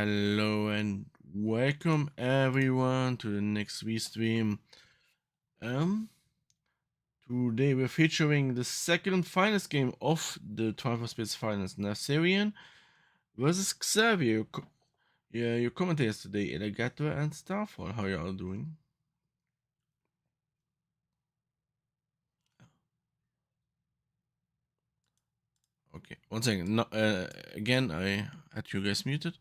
Hello and welcome everyone to the next stream. Today we're featuring the second finals game of the Triforce Blitz finals, Nath versus Xavi. Your commentators today, Elagatua and Starfall. How are you all doing? Okay, one second. No, again, I had you guys muted.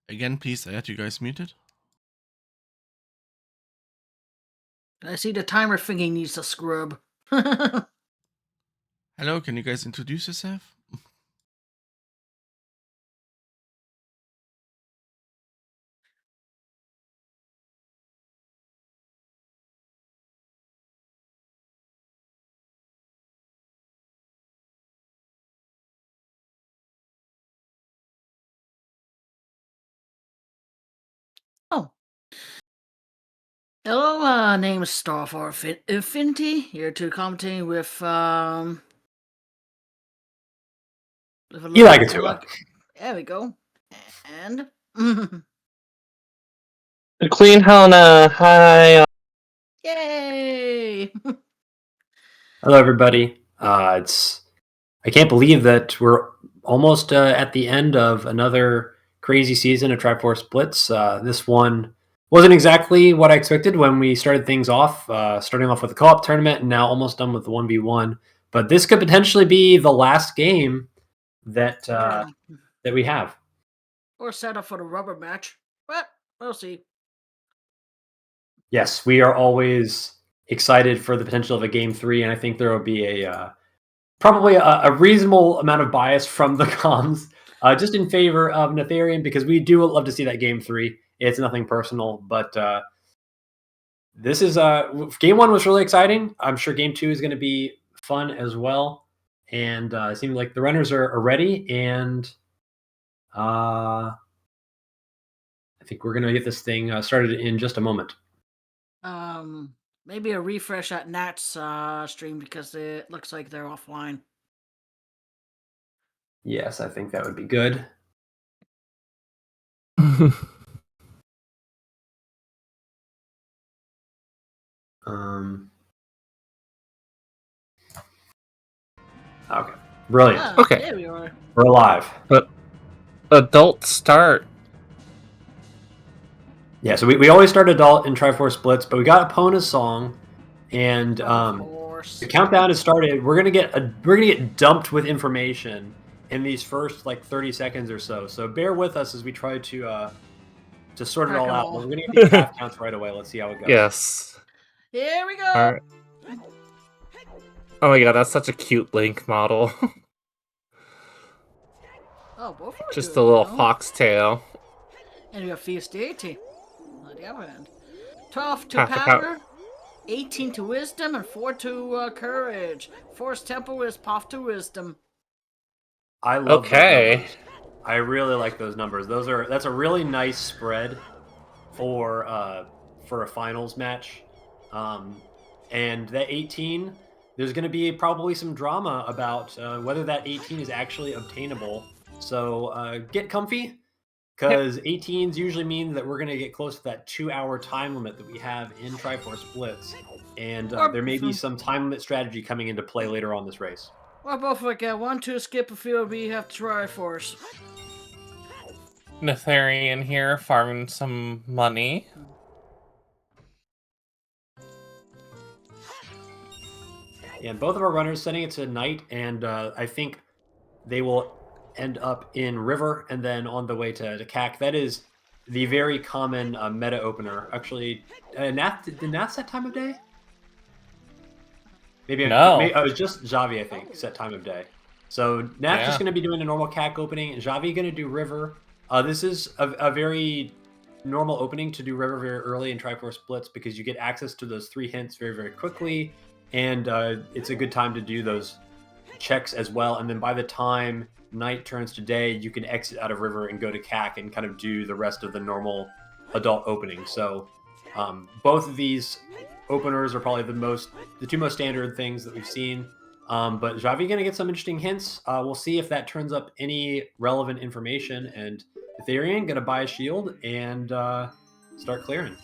Again, please, I had you guys muted. I see the timer thinking needs a scrub. Hello, can you guys introduce yourself? Oh. Hello, name is Starfall Infinity, here to commenting with Elagatua. There we go. And TheQueenHelena, hi. yay! Hello, everybody. I can't believe that we're almost at the end of another crazy season of Triforce Blitz. This one wasn't exactly what I expected when we started things off, starting off with a co-op tournament and now almost done with the 1v1. But this could potentially be the last game that that we have. Or set up for the rubber match, but we'll see. Yes, we are always excited for the potential of a game 3, and I think there will be probably a reasonable amount of bias from the comms, just in favor of Natharian, because we do love to see that game 3. It's nothing personal, but this is game 1 was really exciting. I'm sure game 2 is going to be fun as well, and it seems like the runners are ready, and I think we're going to get this thing started in just a moment. Maybe a refresh at Nat's stream because it looks like they're offline. Yes, I think that would be good. Okay, brilliant. Okay, there we are. We're alive. But adult start. Yeah, so we always start adult in Triforce Blitz, but we got Epona's song, and the countdown has started. We're gonna get dumped with information in these first like 30 seconds or so. So bear with us as we try to sort it all out. But we're gonna get these half counts right away. Let's see how it goes. Yes. Here we go. All right. Oh my god, that's such a cute Link model. Oh, both are just good, a little foxtail. And we have Feast Deity on the other end. 12 to power, 18 to wisdom, and 4 to courage. Force Temple is path to wisdom. I love those numbers. I really like those numbers. That's a really nice spread for a finals match. And that 18, there's going to be probably some drama about whether that 18 is actually obtainable. So get comfy, because 18s usually mean that we're going to get close to that 2-hour time limit that we have in Triforce Blitz. And there may be some time limit strategy coming into play later on this race. We're both like 1-2 skip a field, we have Triforce. Natharian here farming some money. Yeah, and both of our runners sending it to night, and I think they will end up in river and then on the way to CAC. That is the very common meta opener. Actually, Nath, did Nath set time of day? Maybe no. It was just Xavi, I think, set time of day. So Nath just going to be doing a normal CAC opening, and Xavi going to do river. This is a very normal opening to do river very early in Triforce Blitz because you get access to those 3 hints very, very quickly, and it's a good time to do those checks as well. And then by the time night turns to day, you can exit out of river and go to CAC and kind of do the rest of the normal adult opening. So both of these openers are probably the 2 most standard things that we've seen. But Xavi going to get some interesting hints. We'll see if that turns up any relevant information. And Ethereum going to buy a shield and start clearing.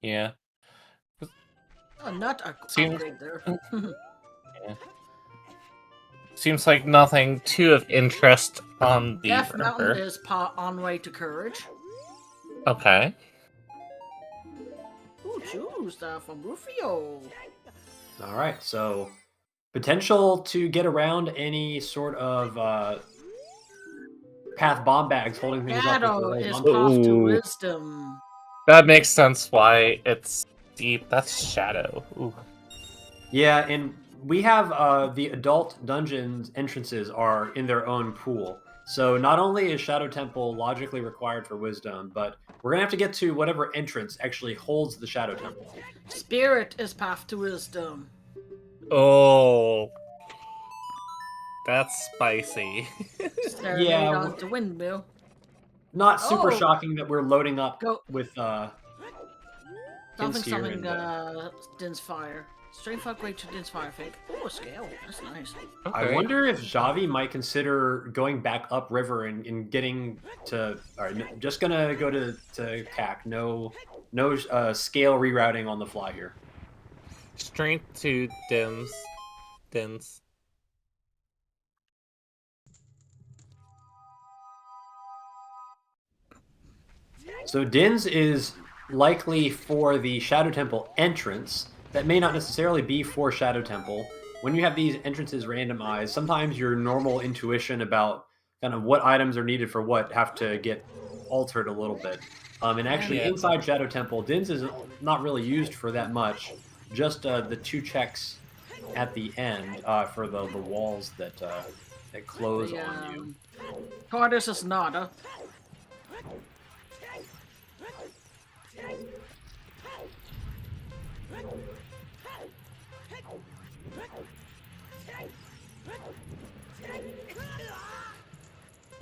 Yeah. Oh, not a Seems- upgrade there. Yeah. Seems like nothing too of interest on the Death Mountain river. is on way to Courage. Okay. Ooh, choose from Rufio. All right, so potential to get around any sort of path bomb bags holding things up. Shadow with the is bomb- path to Ooh. wisdom. That makes sense why it's deep. That's Shadow. Ooh. Yeah, and we have the adult dungeons entrances are in their own pool. So not only is Shadow Temple logically required for wisdom, but we're gonna have to get to whatever entrance actually holds the Shadow Temple. Spirit is path to wisdom. Oh. That's spicy. Serenade Yeah, on the windmill. Not super Oh. shocking that we're loading up Go. with hints here Something, and, Din's Fire. Strength upgrade to Din's Fire Fake. Oh, a scale. That's nice. I wonder if Xavi might consider going back upriver and getting to. All right, just gonna go to CAC. No scale rerouting on the fly here. Strength to Dins. So Din's is likely for the Shadow Temple entrance. That may not necessarily be for Shadow Temple. When you have these entrances randomized, sometimes your normal intuition about kind of what items are needed for what have to get altered a little bit. And actually, Yeah. inside Shadow Temple, Din's is not really used for that much. Just the 2 checks at the end for the walls that close on you. Tortoise is nada.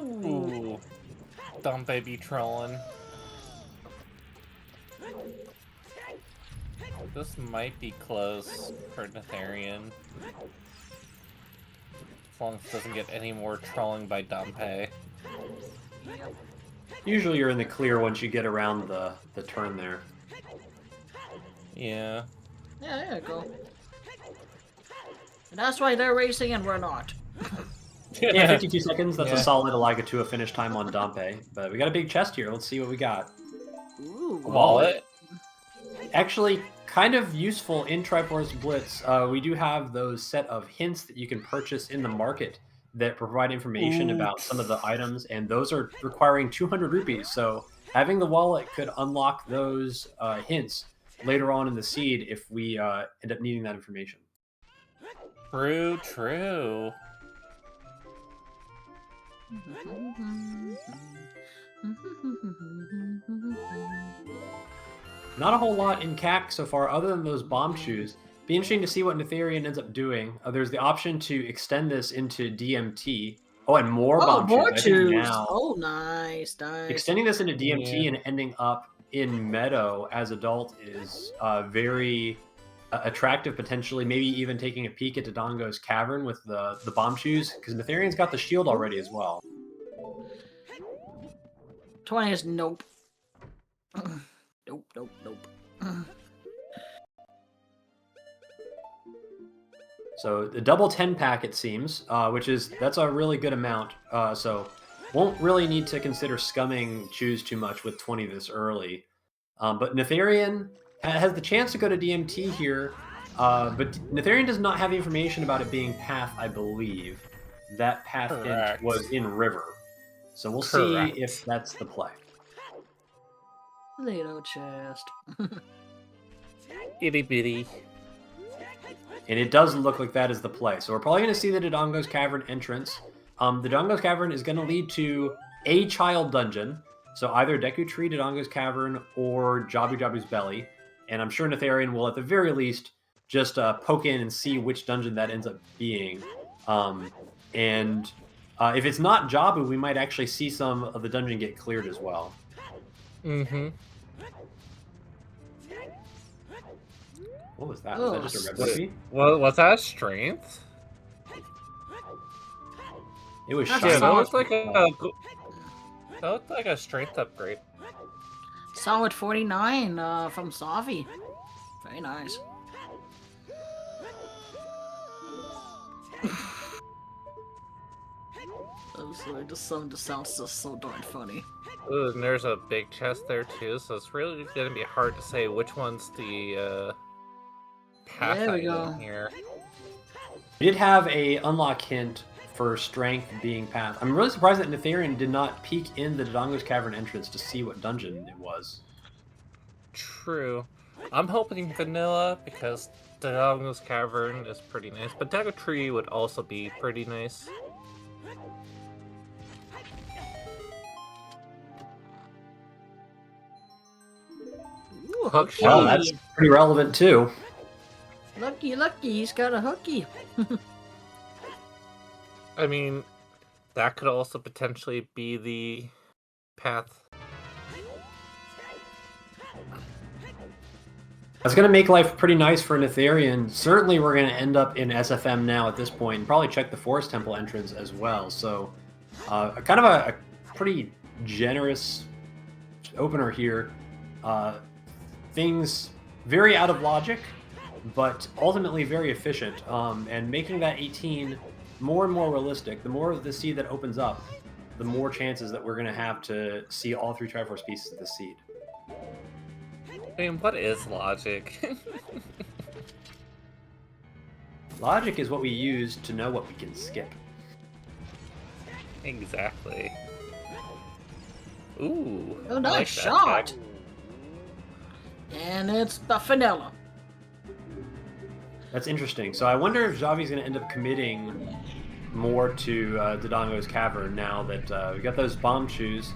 Ooh. Dumb baby trolling. This might be close for Natharian. As long as it doesn't get any more trolling by Dumpe. Usually you're in the clear once you get around the turn there. Yeah. Yeah, there you go. And that's why they're racing and we're not. Yeah, 52 seconds. That's Yeah. a solid Elagatua finish time on Dompe. But we got a big chest here. Let's see what we got. Ooh. Wallet. Actually, kind of useful in Triforce Blitz. We do have those set of hints that you can purchase in the market that provide information about some of the items, and those are requiring 200 rupees. So having the wallet could unlock those hints later on in the seed if we end up needing that information. True. Not a whole lot in CAC so far, other than those bomb shoes. Be interesting to see what Natharian ends up doing. There's the option to extend this into DMT. Oh, and more bomb more shoes. I think choose. now, Oh, nice. extending this into DMT Yeah. and ending up in Meadow as adult is very attractive, potentially. Maybe even taking a peek at Dodongo's Cavern with the bomb shoes, because Natharian's got the shield already as well. 20 is nope. Nope. So the double 10 pack, it seems, that's a really good amount. So won't really need to consider scumming choose too much with 20 this early. But Natharian has the chance to go to DMT here, but Natharian does not have the information about it being path, I believe. That path hint was in river. So we'll see if that's the play. Little chest. Itty bitty. And it does look like that is the play. So we're probably going to see the Dodongo's Cavern entrance. The Dodongo's Cavern is going to lead to a child dungeon. So either Deku Tree, Dodongo's Cavern, or Jabu Jabu's Belly. And I'm sure Natharian will, at the very least, just poke in and see which dungeon that ends up being. If it's not Jabu, we might actually see some of the dungeon get cleared as well. What was that? Was that just a red rupee? Well, was that strength? It was That's shiny. Yeah, that solid. looked like a strength upgrade. Solid 49 from Xavi. Very nice. Just sounds just so darn funny. Ooh, and there's a big chest there too, so it's really gonna be hard to say which one's the path There we item go. here. We did have a unlock hint for strength being path. I'm really surprised that Netherian did not peek in the Dodongo's Cavern entrance to see what dungeon it was. True. I'm hoping vanilla because Dodongo's Cavern is pretty nice, but Dago Tree would also be pretty nice. Ooh, Hook Well, shot. that's pretty relevant too. Lucky, he's got a hooky. I mean, that could also potentially be the path. That's going to make life pretty nice for Netherian. Certainly we're going to end up in SFM now at this point, and probably check the Forest Temple entrance as well. So kind of a pretty generous opener here. Things very out of logic, but ultimately very efficient, and making that 18 more and more realistic. The more of the seed that opens up, the more chances that we're going to have to see all 3 Triforce pieces of the seed. I mean, what is logic? Logic is what we use to know what we can skip. Exactly. Ooh. Oh, I nice like that shot. check. And it's the vanilla. That's interesting. So I wonder if Xavi's going to end up committing more to Dodongo's Cavern now that we got those bomb shoes.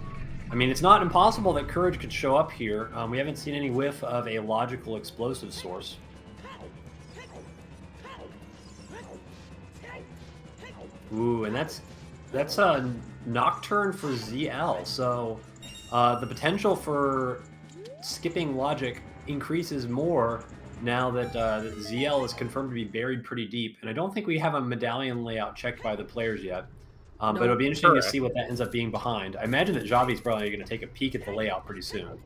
I mean, it's not impossible that Courage could show up here. We haven't seen any whiff of a logical explosive source. Ooh, and that's a Nocturne for ZL. So the potential for skipping logic increases more now that ZL is confirmed to be buried pretty deep. And I don't think we have a medallion layout checked by the players yet. But it'll be interesting to see what that ends up being behind. I imagine that Xavi's probably going to take a peek at the layout pretty soon.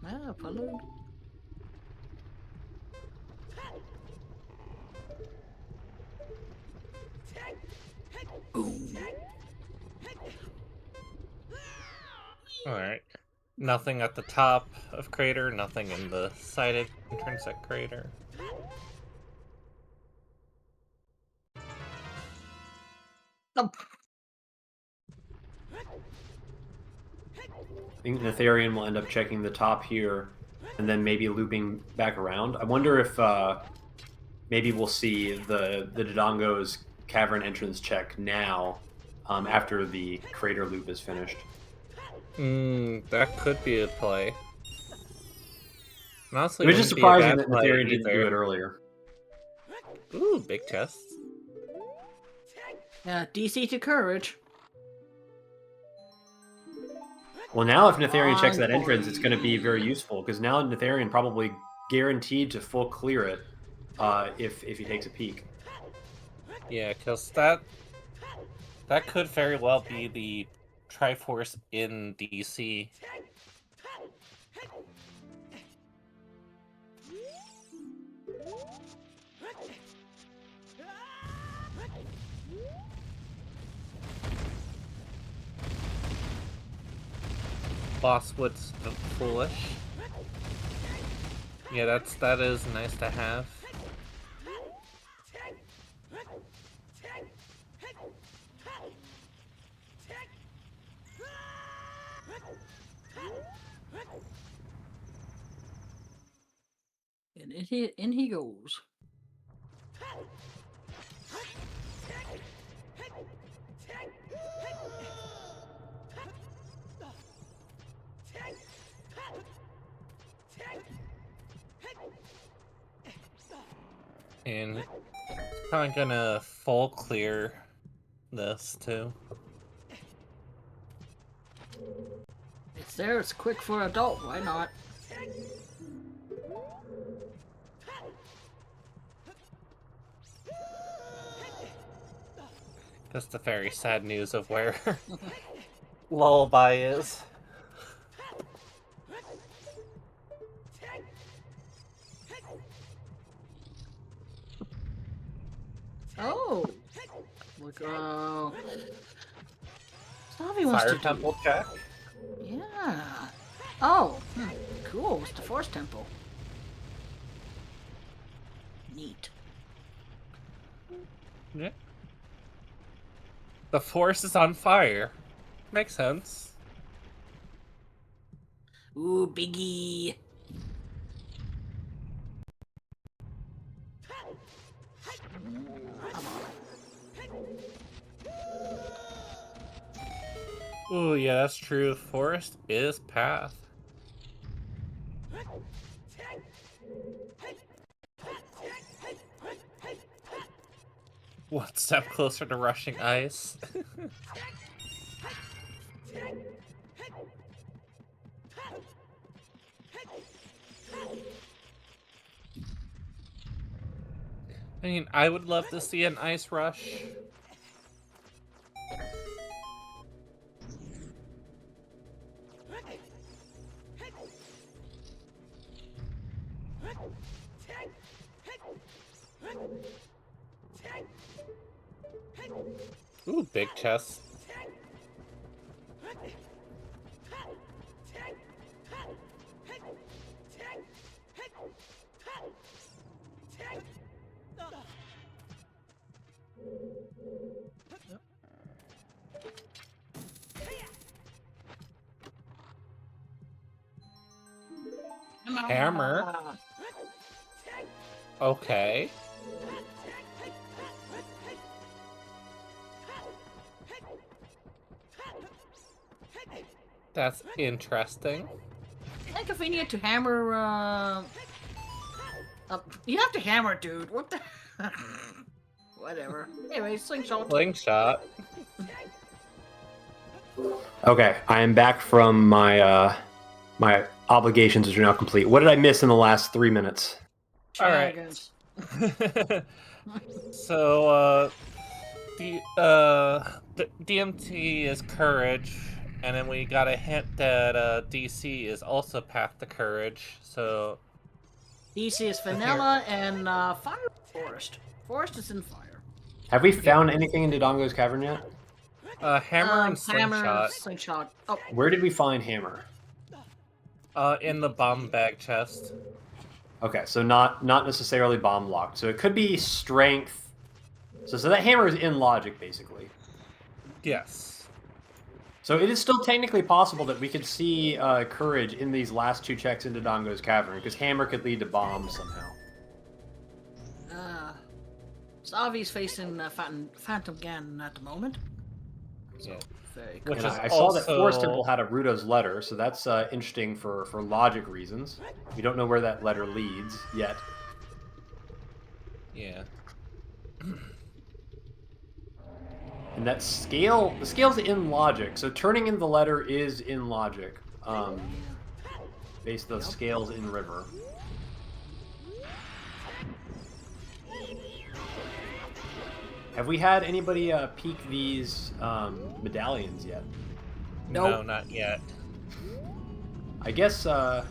Ah, Palud. Alright. Nothing at the top of crater, nothing in the sided entrance at crater. Oh, I think Netherian will end up checking the top here and then maybe looping back around. I wonder if maybe we'll see the Dodongo's Cavern entrance check now after the crater loop is finished. That could be a play. Honestly, It was just wouldn't be a surprising bad that play Netherian didn't do either. it earlier. Ooh, big chests. yeah, DC to Courage. Well, now if Netherian checks that Oh, entrance, it's going to be very boy. useful because now Netherian probably guaranteed to full clear it if he takes a peek. Yeah, because that could very well be the Triforce in DC. Bosswood's foolish. Yeah, that is nice to have. And in he goes. And it's probably gonna full clear this too. It's there, it's quick for adult, why not? That's the very sad news of where Lullaby is. Oh! Look, Xavi wants Fire to Temple check. Yeah. Oh, cool. It's the Force Temple. Neat. Yeah. The Force is on fire. Makes sense. Ooh, Biggie. Ooh, yeah, that's true. Forest is path. One step closer to rushing ice. I mean, I would love to see an ice rush. Ooh, big chest. Hammer. Okay. That's interesting. I think if we need to hammer, you have to hammer, dude. What the? Whatever. Anyway, slingshot. Slingshot. Okay, I am back from my my obligations, which are now complete. What did I miss in the last 3 minutes? All right. Dragons. So, DMT is courage, and then we got a hint that DC is also path to courage. So DC is vanilla and fire forest. Forest is in fire. Have we found anything in Dodongo's cavern yet? hammer and slingshot. Hammer, slingshot. Oh, Where did we find Hammer? In the bomb bag chest. Okay, so not necessarily bomb locked. So it could be strength. So that hammer is in logic, basically. Yes. So it is still technically possible that we could see courage in these last 2 checks into Dongo's cavern, because hammer could lead to bombs somehow. Xavi's facing Phantom Ganon at the moment. Yeah. Very cool. Which And is I saw that also- Forest Temple had a Ruto's letter, so that's interesting for logic reasons. We don't know where that letter leads yet. Yeah. And that scale, the scale's in logic, so turning in the letter is in logic. Based on the scales in river. Have we had anybody peek these medallions yet? Nope. No, not yet. I guess, where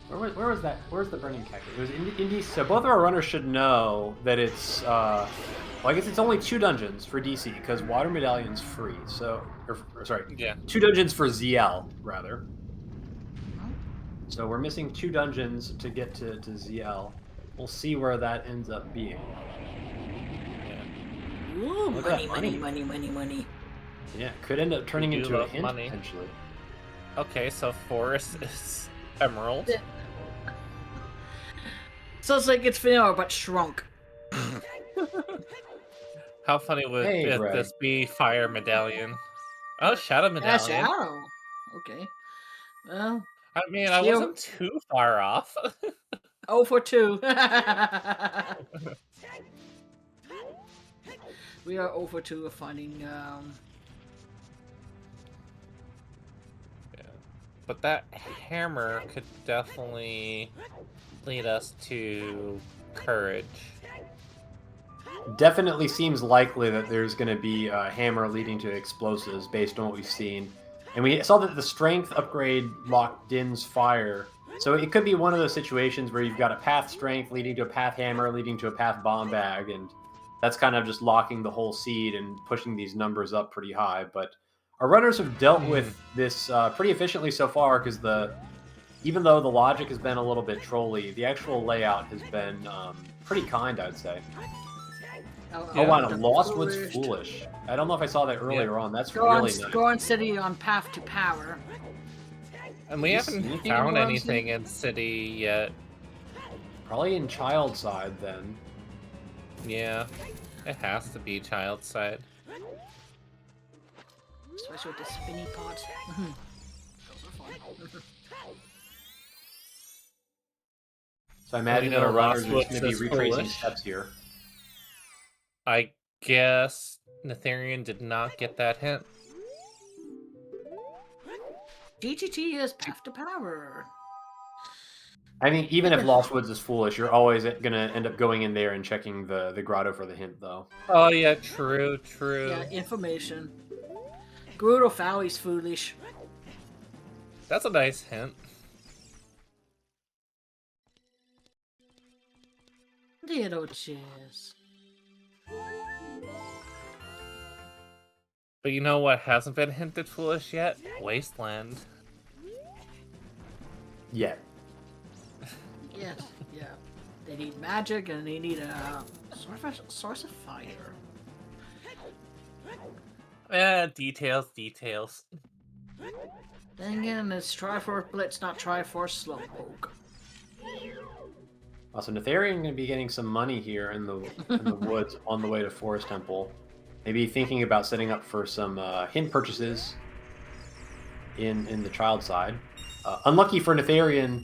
was that? Where's the burning cactus? It was in DC. So both of our runners should know that it's, well, I guess it's only 2 dungeons for DC, because water medallion's free, so, or sorry, Yeah. 2 dungeons for ZL, rather. So we're missing 2 dungeons to get to ZL. We'll see where that ends up being. Ooh, Look at money, that money, money, money, money. Yeah, could end up turning We do into a love hint, money. potentially. Okay, so forest is emerald. So it's like it's vanilla but shrunk. How funny would Hey, it, Greg. this be? Fire medallion. Oh, shadow That's medallion. arrow. Okay. Well, I mean, I Shield- wasn't too far off. 0 for 2. We are 0 for 2 of finding. But that hammer could definitely lead us to courage. definitely seems likely that there's going to be a hammer leading to explosives based on what we've seen. And we saw that the strength upgrade locked Din's fire. So it could be one of those situations where you've got a path strength leading to a path hammer leading to a path bomb bag, and that's kind of just locking the whole seed and pushing these numbers up pretty high. But our runners have dealt with this pretty efficiently so far, because even though the logic has been a little bit trolly, the actual layout has been pretty kind, I'd say. Oh, wow, Lost Woods Foolish. I don't know if I saw that earlier on. That's really nice. Go on City on Path to Power. And we haven't found anything in City yet. Probably in Child Side, then. Yeah, it has to be Child Side. Especially with the spinny pods. Those are fun. So I imagine that our runners are just going to be retracing steps here. I guess Natharian did not get that hint. DGT is Path to Power. I mean, even if Lost Woods is foolish, you're always going to end up going in there and checking the grotto for the hint, though. Oh, yeah, true. Yeah, information. Grudo Fowey's foolish. That's a nice hint. Little cheers. But you know what hasn't been hinted foolish yet? Wasteland. Yeah. Yes, yeah. They need magic and they need a source of fire. Details. Then again, it's Triforce Blitz, not Triforce Slowpoke. Also, Natharian going to be getting some money here in the woods on the way to Forest Temple. Maybe thinking about setting up for some hint purchases in the child side. Unlucky for Natharian,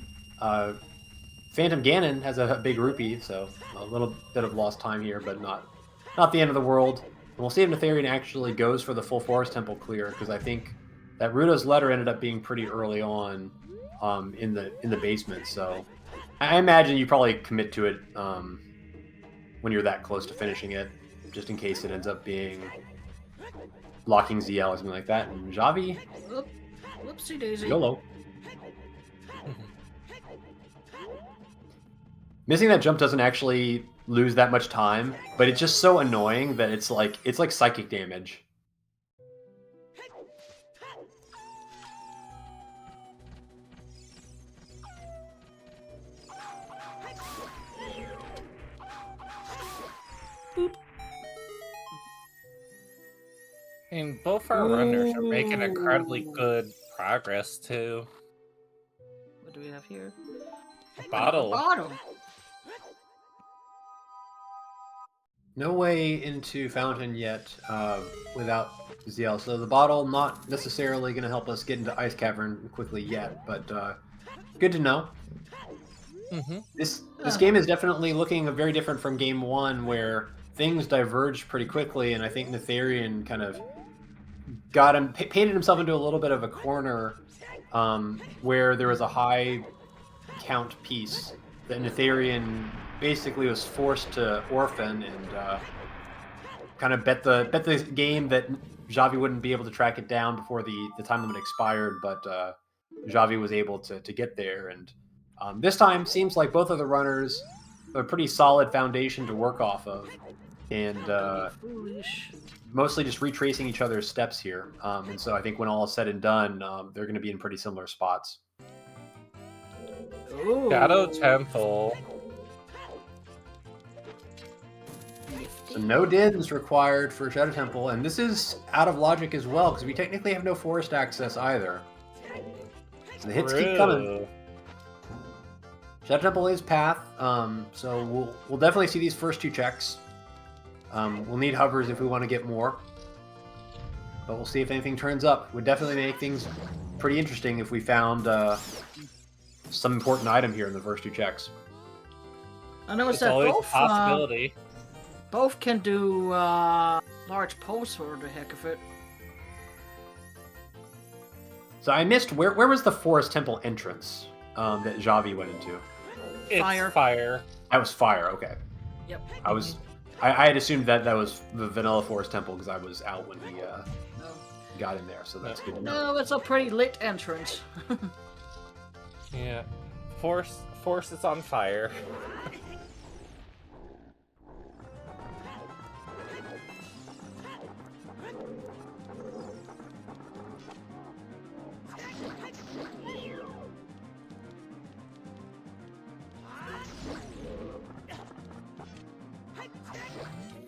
Phantom Ganon has a big rupee, so a little bit of lost time here, but not the end of the world. And we'll see if Natharian actually goes for the full Forest Temple clear, because I think that Rudo's letter ended up being pretty early on in the basement, so I imagine you probably commit to it when you're that close to finishing it, just in case it ends up being locking ZL or something like that. And Xavi? Whoopsie daisy. YOLO. Missing that jump doesn't actually lose that much time, but it's just so annoying that it's like psychic damage. And both our runners are making incredibly good progress too. What do we have here? A bottle. No way into Fountain yet without ZL. So the bottle not necessarily going to help us get into Ice Cavern quickly yet, but good to know. Mm-hmm. This game is definitely looking very different from Game 1, where things diverged pretty quickly, and I think Natharian kind of painted himself into a little bit of a corner where there was a high count piece that Natharian basically was forced to orphan and kind of bet the game that Xavi wouldn't be able to track it down before the time limit expired, but Xavi was able to get there. And this time seems like both of the runners have a pretty solid foundation to work off of, and mostly just retracing each other's steps here. And so I think when all is said and done, they're going to be in pretty similar spots. Ooh. Shadow Temple. So no DID is required for Shadow Temple, and this is out of logic as well, because we technically have no forest access either. So the hits keep coming. Shadow Temple is path, so we'll definitely see these first two checks. We'll need hovers if we want to get more, but we'll see if anything turns up. Would definitely make things pretty interesting if we found some important item here in the first two checks. I know It's always a possibility. Both can do large pulse for the heck of it. So I missed where was the Forest Temple entrance that Xavi went into? It's fire. That was fire. Okay. Yep. I was I had assumed that was the Vanilla Forest Temple because I was out when he No. got in there, so that's good to know. No, it's a pretty lit entrance. Yeah. Force is on fire.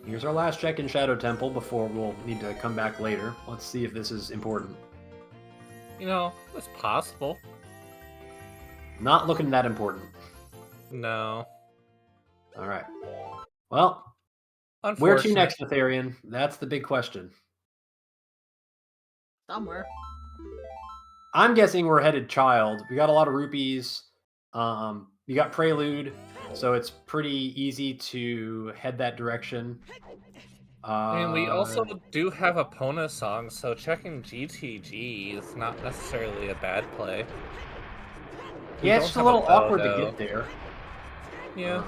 Here's our last check in Shadow Temple before we'll need to come back later. Let's see if this is important. You know, it's possible. Not looking that important. No. All right. Well, where to Unfortunate. next, Etherian? That's the big question. Somewhere. I'm guessing we're headed Child. We got a lot of rupees. We got Prelude, so it's pretty easy to head that direction. And we also do have a Pona song, so checking GTG is not necessarily a bad play. We yeah, don't it's just a have little bow, awkward though. to get there. Yeah.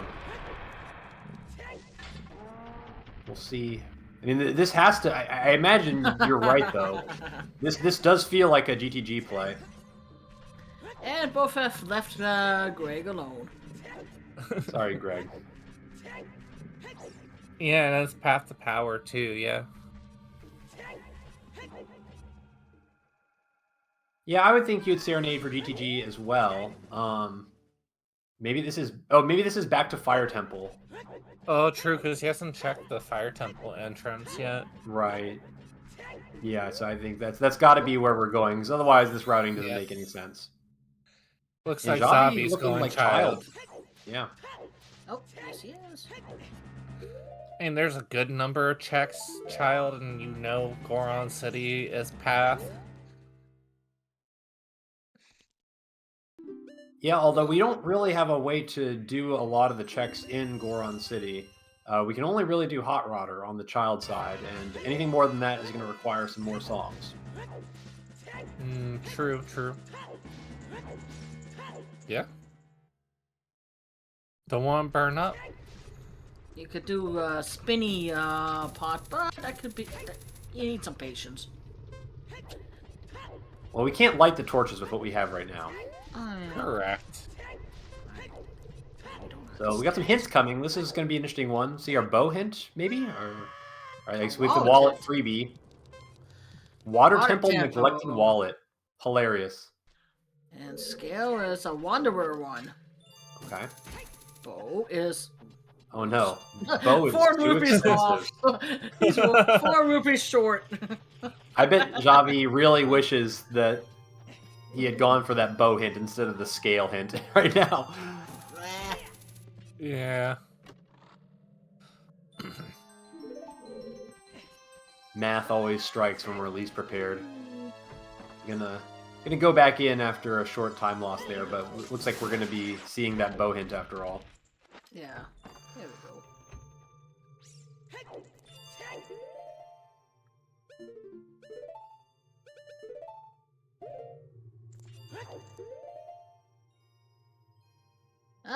We'll see. I mean, this has to. I imagine you're right, though. This does feel like a GTG play. And both have left Greg alone. Sorry, Greg. Yeah, and it's Path to Power too, yeah. Yeah, I would think you'd Serenade for GTG as well. Maybe this is back to Fire Temple. Oh, true, because he hasn't checked the Fire Temple entrance yet. Right. Yeah, so I think that's got to be where we're going, because otherwise this routing doesn't make any sense. Looks And like Xavi Xavi's looking going like Child. Yeah. Oh, yes he is. And there's a good number of checks, Child, and you know Goron City is Path. Yeah, although we don't really have a way to do a lot of the checks in Goron City. We can only really do Hot Rodder on the Child side, and anything more than that is going to require some more songs. True. Yeah. Don't want to burn up. You could do a spinny pot, but that could be. You need some patience. Well, we can't light the torches with what we have right now. Correct. So we got some hints coming. This is going to be an interesting one. See our bow hint, maybe? Or right, so with the wallet freebie. Water Temple neglected wallet. Hilarious. And scale is a Wanderer one. Okay. Bow is. Oh no. Bow is 4 too rupees off. expensive. He's 4 rupees short. I bet Xavi really wishes that he had gone for that bow hint instead of the scale hint right now. Yeah. Math always strikes when we're least prepared. Gonna go back in after a short time loss there, but looks like we're gonna be seeing that bow hint after all. Yeah. There we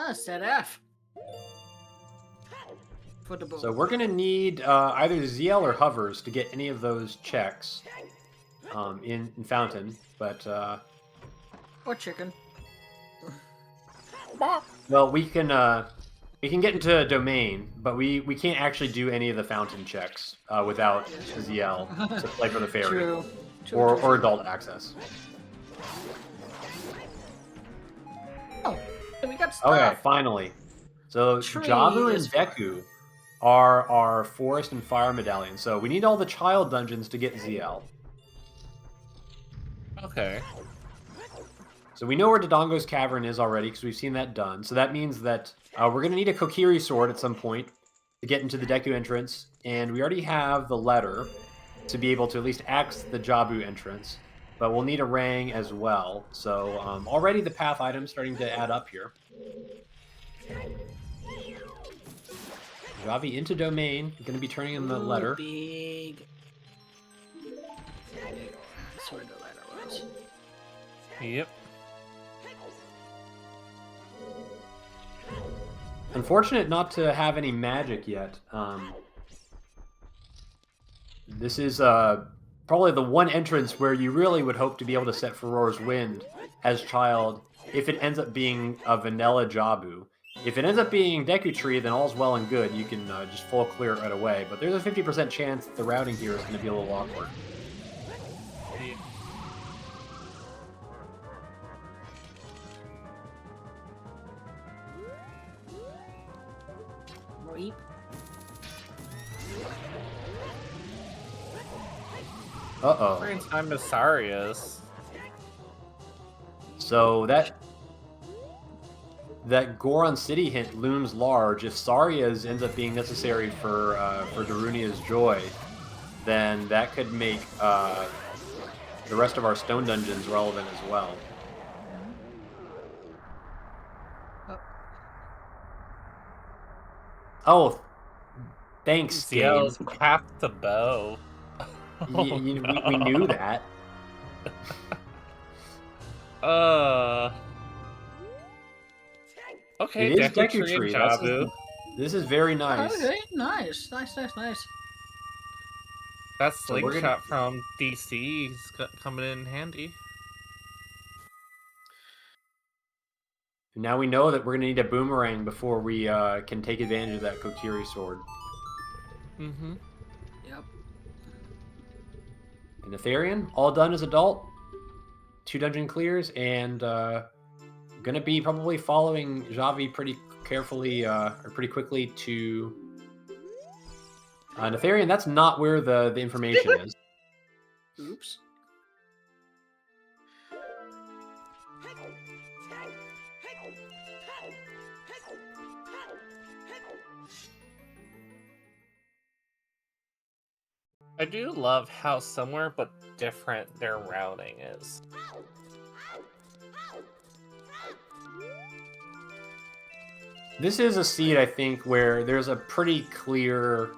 go. Set F. For the bow. So we're gonna need either ZL or hovers to get any of those checks in Fountain, but Or chicken. well, we can get into Domain, but we can't actually do any of the Fountain checks without ZL to play for the fairy. True. Or adult access. Oh, we got stuff. Okay, finally. So Tree Javu and is- Deku are our Forest and Fire medallions. So we need all the Child dungeons to get ZL. Okay. So we know where Dodongo's Cavern is already because we've seen that done. So that means that we're going to need a Kokiri sword at some point to get into the Deku entrance. And we already have the letter to be able to at least axe the Jabu entrance. But we'll need a Rang as well. So already the path items starting to add up here. Xavi into Domain. Going to be turning in the letter. Big. That's where the letter was. Yep. Unfortunate not to have any magic yet. This is probably the one entrance where you really would hope to be able to set Furore's Wind as child if it ends up being a vanilla Jabu. If it ends up being Deku Tree, then all's well and good. You can just full clear it right away. But there's a 50% chance that the routing here is going to be a little awkward. Reap. Uh-oh. Every time Asarius. So that Goron City hint looms large. If Saria's ends up being necessary for Darunia's joy, then that could make the rest of our stone dungeons relevant as well. Oh, thanks, game. Ciel's path to bow. We knew that. Okay, It is Deku Deku Tree. Jabu. This is very nice. Okay, nice. That So we're slingshot from DC is coming in handy. Now we know that we're going to need a boomerang before we can take advantage of that Kokiri sword. Mm-hmm. Yep. And Netherian, all done as adult. 2 dungeon clears, and going to be probably following Xavi pretty carefully, or pretty quickly to... Netherian, that's not where the information is. Oops. I do love how similar but different their routing is. This is a seed, I think, where there's a pretty clear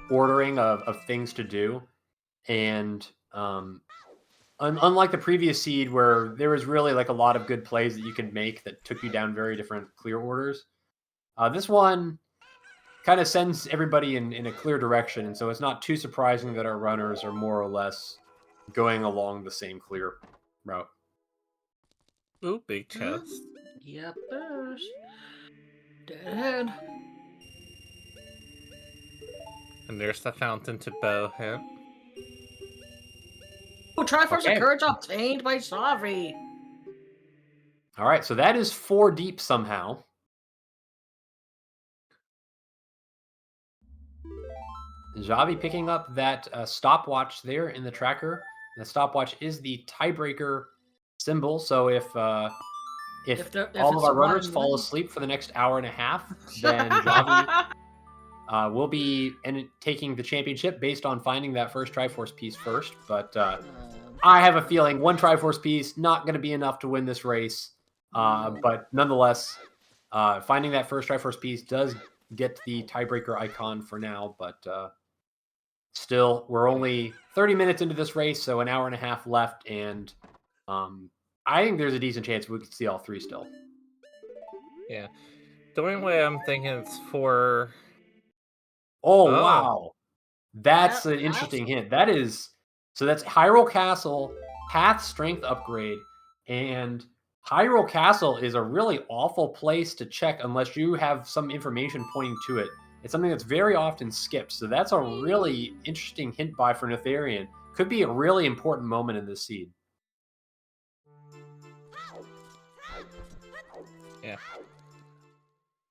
ordering of things to do. And unlike the previous seed where there was really like a lot of good plays that you could make that took you down very different clear orders, this one kind of sends everybody in a clear direction. And so it's not too surprising that our runners are more or less going along the same clear route. Ooh, big chest. Yep, there's. Dead ahead. And there's the fountain to bow hint. Oh, Triforce Okay. of Courage obtained by Xavi. All right, so that is 4 deep somehow. Xavi picking up that stopwatch there in the tracker. The stopwatch is the tiebreaker symbol, so if all of our runners fall asleep for the next hour and a half, then Xavi will be taking the championship based on finding that first Triforce piece first. But I have a feeling 1 Triforce piece not going to be enough to win this race. But nonetheless, finding that first Triforce piece does get the tiebreaker icon for now. But still, we're only 30 minutes into this race, so an hour and a half left. And I think there's a decent chance we could see all 3 still. Yeah. The only way I'm thinking it's for... Oh, wow. That's an interesting hint. So that's Hyrule Castle, Path Strength upgrade, and Hyrule Castle is a really awful place to check unless you have some information pointing to it. It's something that's very often skipped, so that's a really interesting hint buy for Netherian. Could be a really important moment in this seed. Yeah.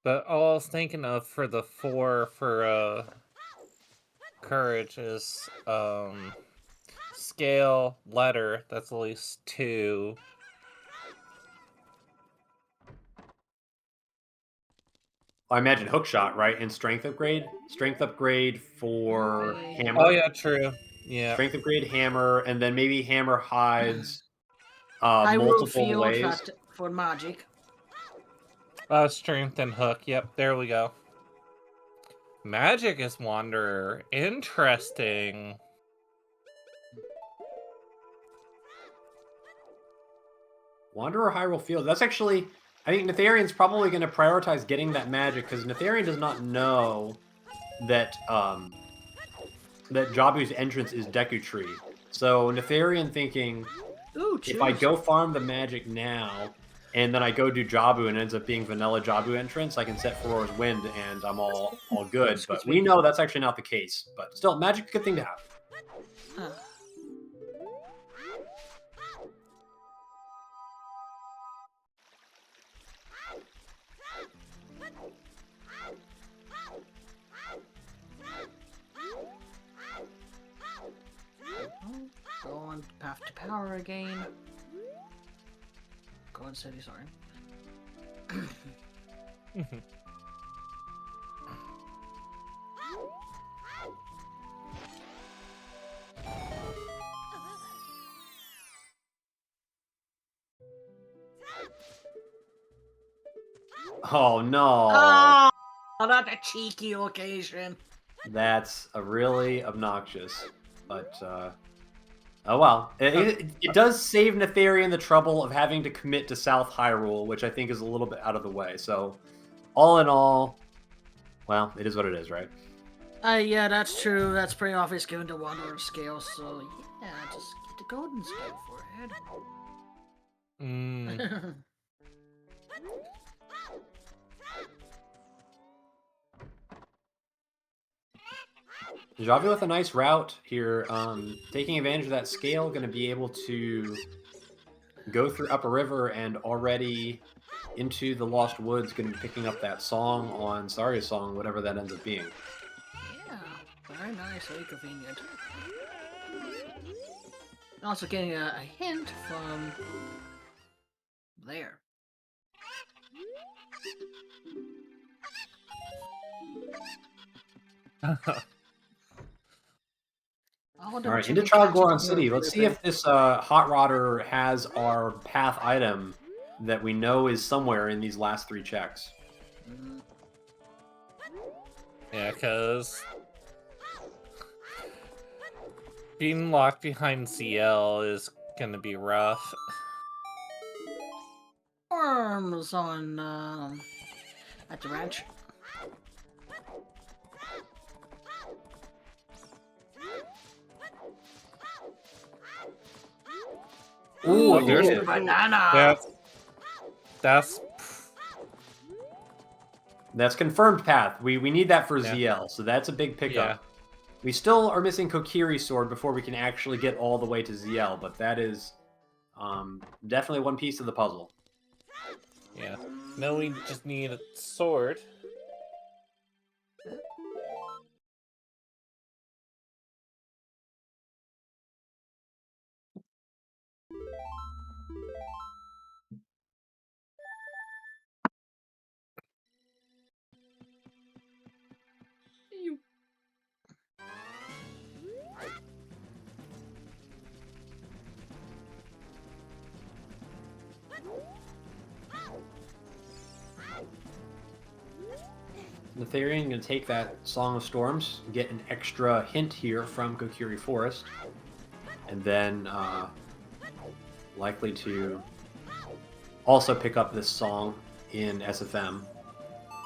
But all I was thinking of for the 4 for Courage is scale, letter, that's at least 2. I imagine hookshot, right? And strength upgrade? Strength upgrade for hammer. Oh, yeah, true. Yeah. Strength upgrade, hammer, and then maybe hammer hides Hyrule multiple Field ways. for magic. Strength and hook. Yep, there we go. Magic is Wanderer. Interesting. Wanderer Hyrule Field. That's actually I think Netharian's probably going to prioritize getting that magic because Netharian does not know that that Jabu's entrance is Deku Tree. So Netharian thinking, Ooh, if I choose. go farm the magic now, and then I go do Jabu and it ends up being vanilla Jabu entrance, I can set Furora's Wind and I'm all good. Excuse But me. we know that's actually not the case. But still, magic's a good thing to have. Huh. Go on Path to Power again. Go on City, sorry. Oh no. Oh, not a cheeky occasion. That's a really obnoxious, but oh well. It does save Netharian the trouble of having to commit to South Hyrule, which I think is a little bit out of the way. So, all in all, well, it is what it is, right? Yeah, that's true. That's pretty obvious given the Wanderer scale, so yeah, just get the golden scale for it. Xavi with a nice route here, taking advantage of that scale, going to be able to go through Upper River and already into the Lost Woods, going to be picking up that song on Saria's song, whatever that ends up being. Yeah, very nice, very convenient. Also getting a hint from there. All right, into Child Goron City. Let's see if this Hot Rodder has our path item that we know is somewhere in these last 3 checks. Yeah, because being locked behind CL is gonna be rough. Arms on at the ranch. Ooh, there's yeah. a banana. That's confirmed path. We need that for Yeah. ZL, so that's a big pickup. Yeah. We still are missing Kokiri's sword before we can actually get all the way to ZL, but that is definitely one piece of the puzzle. Yeah. No, we just need a sword. Netharian going to take that Song of Storms, get an extra hint here from Kokiri Forest, and then likely to also pick up this song in SFM.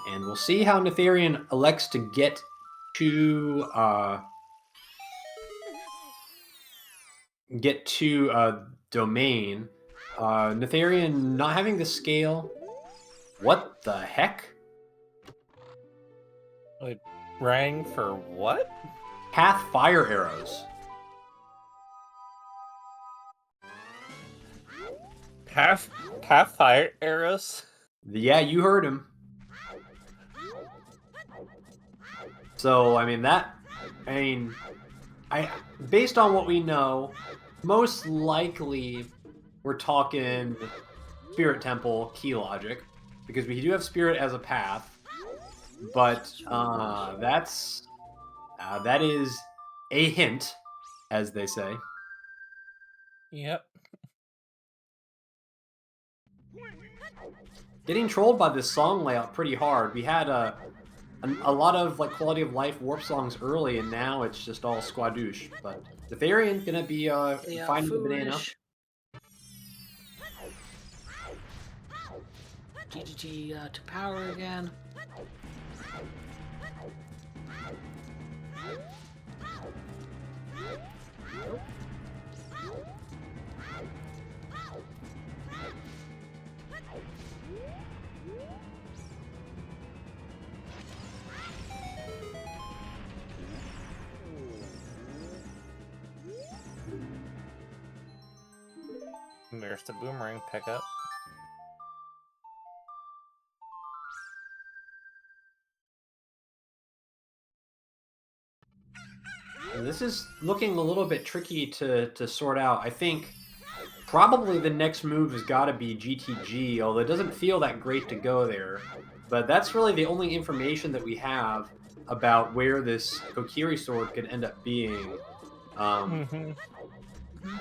And we'll see how Netharian elects to get to Domain. Netharian not having the scale. What the heck? Wait, rang for what? Path fire arrows. Path fire arrows? Yeah, you heard him. So, I mean, based on what we know, most likely we're talking Spirit Temple key logic, because we do have Spirit as a path, but that is a hint, as they say. Yep. Getting trolled by this song layout pretty hard. We had a lot of like quality of life warp songs early, and now it's just all squadouche. But the variant gonna be finding the banana. GGG to power again. There's the boomerang pickup. This is looking a little bit tricky to sort out. I think probably the next move has got to be GTG, although it doesn't feel that great to go there. But that's really the only information that we have about where this Kokiri sword could end up being.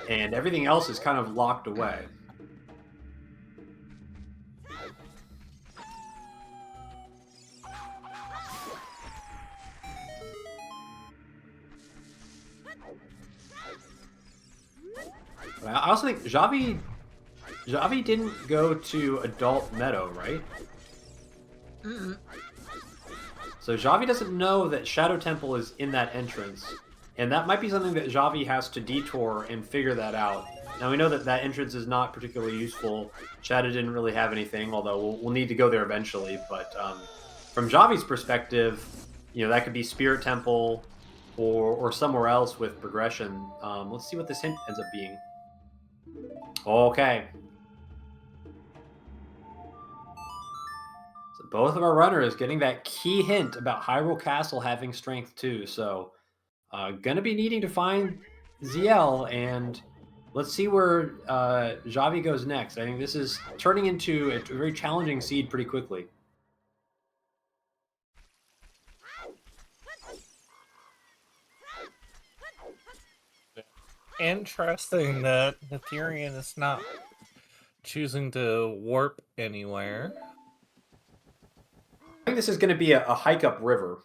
And everything else is kind of locked away. I also think Xavi didn't go to Adult Meadow, right? So Xavi doesn't know that Shadow Temple is in that entrance. And that might be something that Xavi has to detour and figure that out. Now we know that that entrance is not particularly useful. Shadow didn't really have anything, although we'll need to go there eventually. But from Xavi's perspective, you know, that could be Spirit Temple or somewhere else with progression. Let's see what this hint ends up being. Okay. So both of our runners getting that key hint about Hyrule Castle having strength too. So gonna be needing to find ZL, and let's see where Xavi goes next. I think this is turning into a very challenging seed pretty quickly. Interesting that Ethereum is not choosing to warp anywhere. I think this is going to be a hike up river.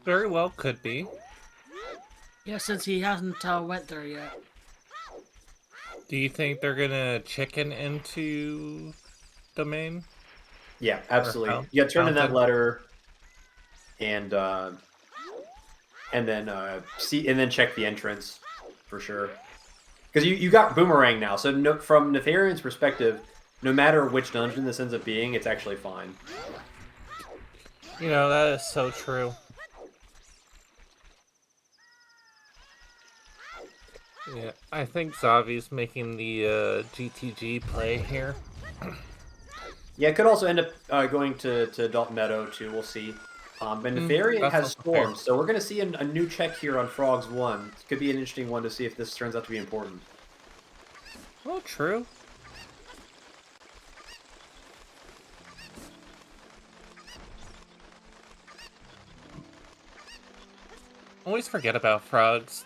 Very well could be. Yeah, since he hasn't went there yet. Do you think they're gonna chicken into domain? Yeah, absolutely. You got to turn in that letter, and then see, and then check the entrance for sure. Because you got Boomerang now, so no, from Nefarian's perspective, no matter which dungeon this ends up being, it's actually fine. You know, that is so true. Yeah, I think Xavi's making the GTG play here. Yeah, it could also end up going to Adult Meadow too. We'll see. But Nefarian has Storm, so we're going to see a new check here on Frogs 1. It could be an interesting one to see if this turns out to be important. Oh, true. Always forget about frogs.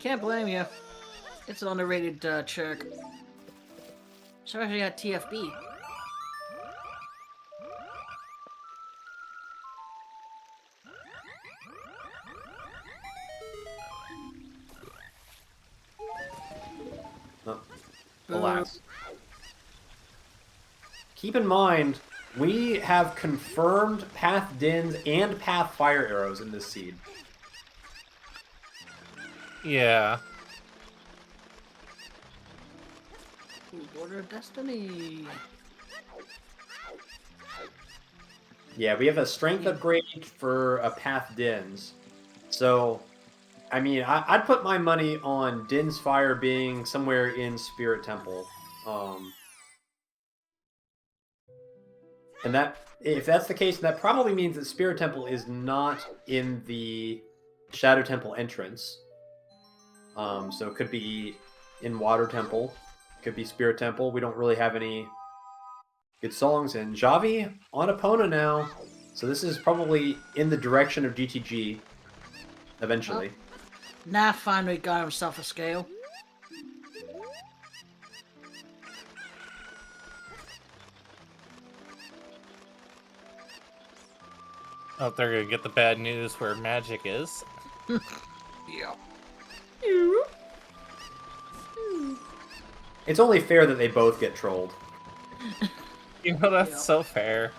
Can't blame you. It's an underrated trick. Especially at TFB. Oh, alas. Keep in mind, we have confirmed Path Dins and Path Fire Arrows in this seed. Yeah. Border of Destiny. Yeah, we have a strength upgrade for a Path Dins. So, I mean, I'd put my money on Din's Fire being somewhere in Spirit Temple. And that, if that's the case, that probably means that Spirit Temple is not in the Shadow Temple entrance. So it could be in Water Temple. Could be Spirit Temple. We don't really have any good songs. And Xavi on Epona now. So this is probably in the direction of GTG eventually. Nath finally got himself a scale. Oh, they're gonna get the bad news where magic is. Yeah. It's only fair that they both get trolled. You know, that's Yep. so fair.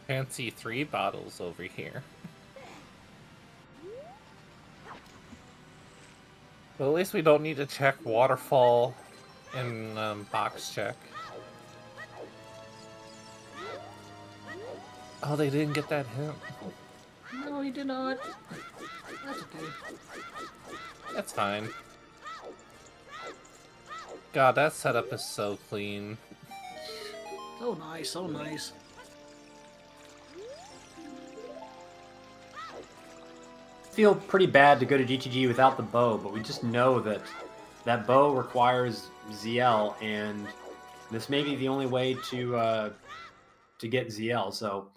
Fancy 3 bottles over here. But at least we don't need to check waterfall and box check. Oh, they didn't get that hint. No, he did not. That's okay. That's fine. God, that setup is so clean. So nice, so nice. Feel pretty bad to go to GTG without the bow, but we just know that that bow requires ZL, and this may be the only way to get ZL. So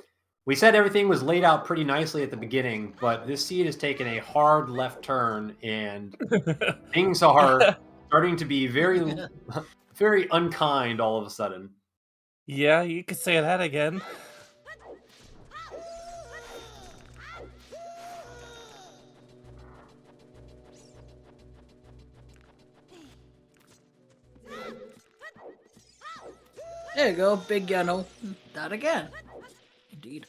we said everything was laid out pretty nicely at the beginning, but this seed has taken a hard left turn, and things are starting to be very, very unkind all of a sudden. Yeah, you could say that again. There you go, big yellow. That again. Indeed.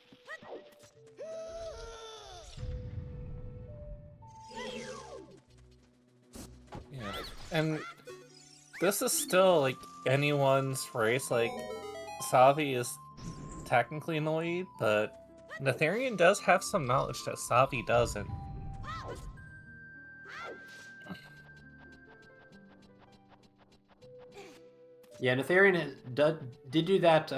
Yeah. And this is still like anyone's race. Like, Xavi is technically in the lead, but Natharian does have some knowledge that Xavi doesn't. Yeah, Natharian did do that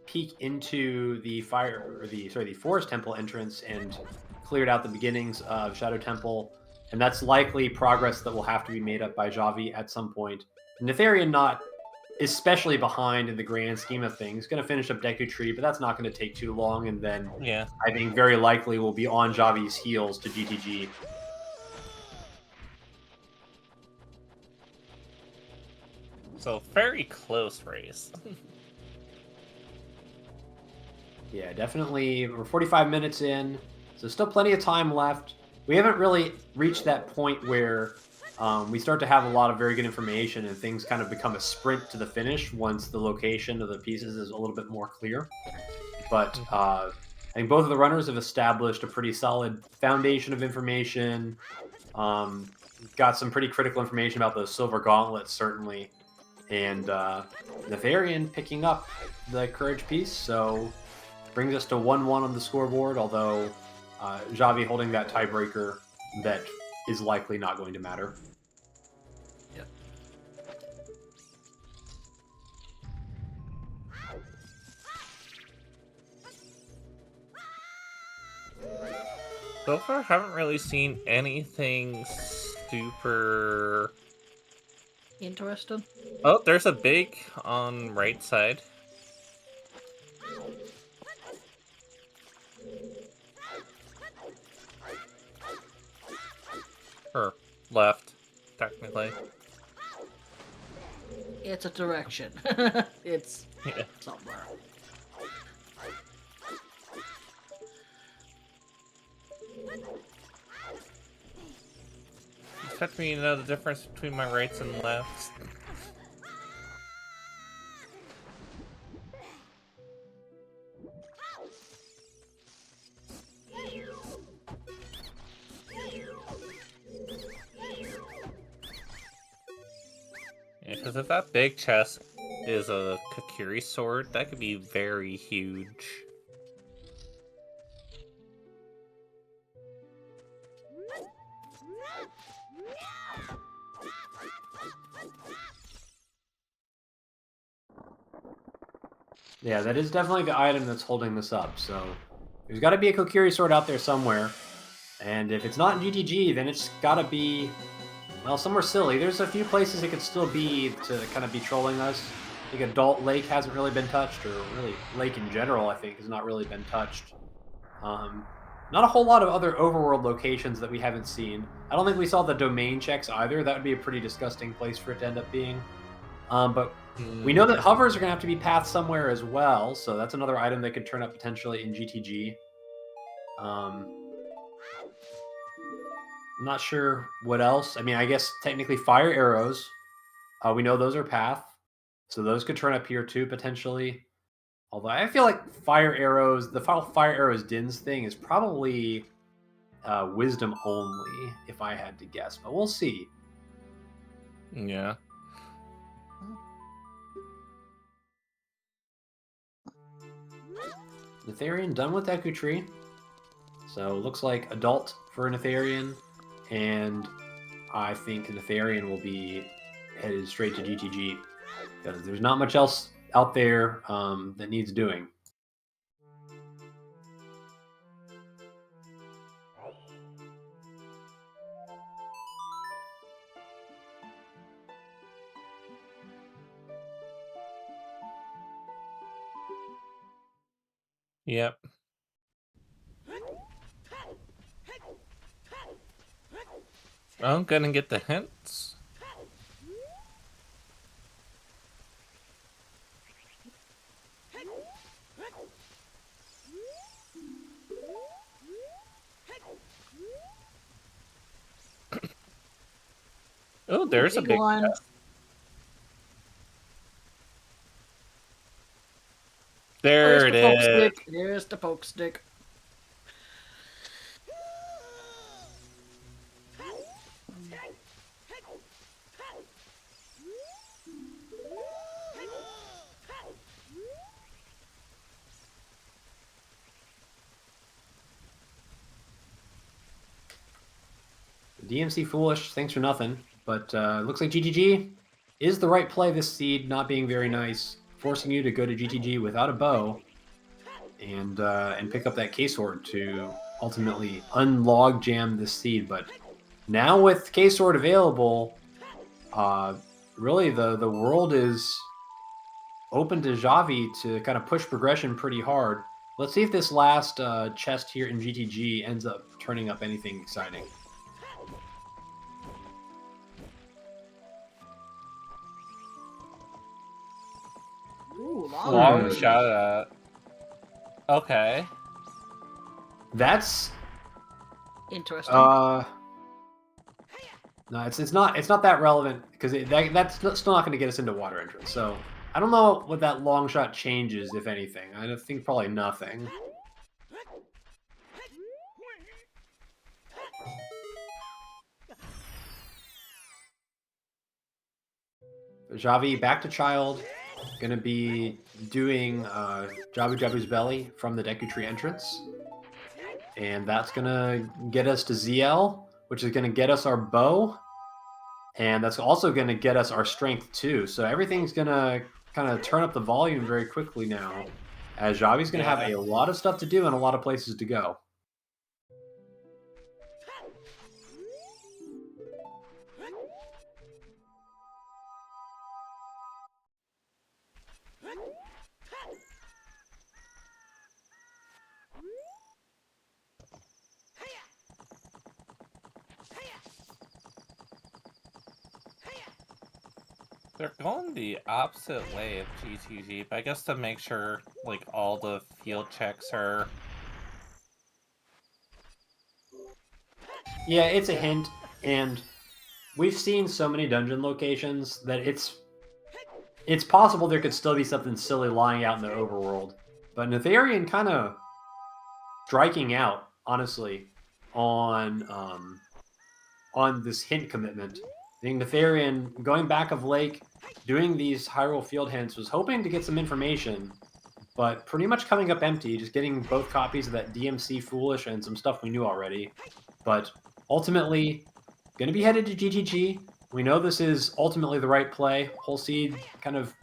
peek into the the Forest Temple entrance and cleared out the beginnings of Shadow Temple, and that's likely progress that will have to be made up by Xavi at some point. Natharian not especially behind in the grand scheme of things, going to finish up Deku Tree, but that's not going to take too long, and then Yeah. I think very likely will be on Xavi's heels to GTG. So, very close race. Yeah, definitely. We're 45 minutes in, so still plenty of time left. We haven't really reached that point where we start to have a lot of very good information and things kind of become a sprint to the finish once the location of the pieces is a little bit more clear. But I think both of the runners have established a pretty solid foundation of information. Got some pretty critical information about those silver gauntlets, certainly. And Natharian picking up the courage piece, so brings us to 1-1 on the scoreboard, although Xavi holding that tiebreaker that is likely not going to matter. Yep. So far, haven't really seen anything super... Interesting. Oh, there's a big on right side. Or left, technically. It's a direction. It's Yeah. somewhere. Expect me to know the difference between my rights and lefts. Yeah, because if that big chest is a Kakiri sword, that could be very huge. Yeah, that is definitely the item that's holding this up, so there's got to be a Kokiri sword out there somewhere. And if it's not in GTG, then it's got to be Well, some are silly. There's a few places it could still be to kind of be trolling us. I think Adult Lake hasn't really been touched, or really Lake in general, I think, has not really been touched. Not a whole lot of other overworld locations that we haven't seen. I don't think we saw the domain checks either. That would be a pretty disgusting place for it to end up being. But we know that hovers are going to have to be pathed somewhere as well, so that's another item that could turn up potentially in GTG. I'm not sure what else. I mean, I guess technically fire arrows. We know those are path, so those could turn up here too potentially. Although I feel like fire arrows, the fire arrows Dins thing is probably wisdom only, if I had to guess. But we'll see. Yeah. Natharian done with Deku Tree. So looks like adult for Natharian, and I think Natharian will be headed straight to GTG because there's not much else out there that needs doing. Yep. I'm gonna get the hints. Oh, there's a big one. chest. There it There's the poke is. stick. There's the poke stick. DMC foolish, thanks for nothing. But looks like GTG is the right play this seed, not being very nice, forcing you to go to GTG without a bow and pick up that K-Sword to ultimately unlog jam this seed. But now with K-Sword available, really the world is open to Xavi to kind of push progression pretty hard. Let's see if this last chest here in GTG ends up turning up anything exciting. Ooh, Long shot at. Okay. That's Interesting. no, it's not that relevant because that's still not going to get us into water entrance. So I don't know what that long shot changes, if anything. I think probably nothing. Xavi back to child, gonna be doing Jabu Jabu's belly from the Deku Tree entrance, and that's gonna get us to ZL, which is gonna get us our bow, and that's also gonna get us our strength too. So everything's gonna kind of turn up the volume very quickly now, as Xavi's gonna have a lot of stuff to do and a lot of places to go. They're going the opposite way of GTG, but I guess to make sure like all the field checks are. Yeah, it's a hint, and we've seen so many dungeon locations that it's possible there could still be something silly lying out in the overworld. But Natharian kind of striking out, honestly, on this hint commitment. I think Natharian, going back of lake, doing these Hyrule Field hints, was hoping to get some information, but pretty much coming up empty, just getting both copies of that DMC Foolish and some stuff we knew already. But ultimately, going to be headed to GGG. We know this is ultimately the right play. Whole Seed kind of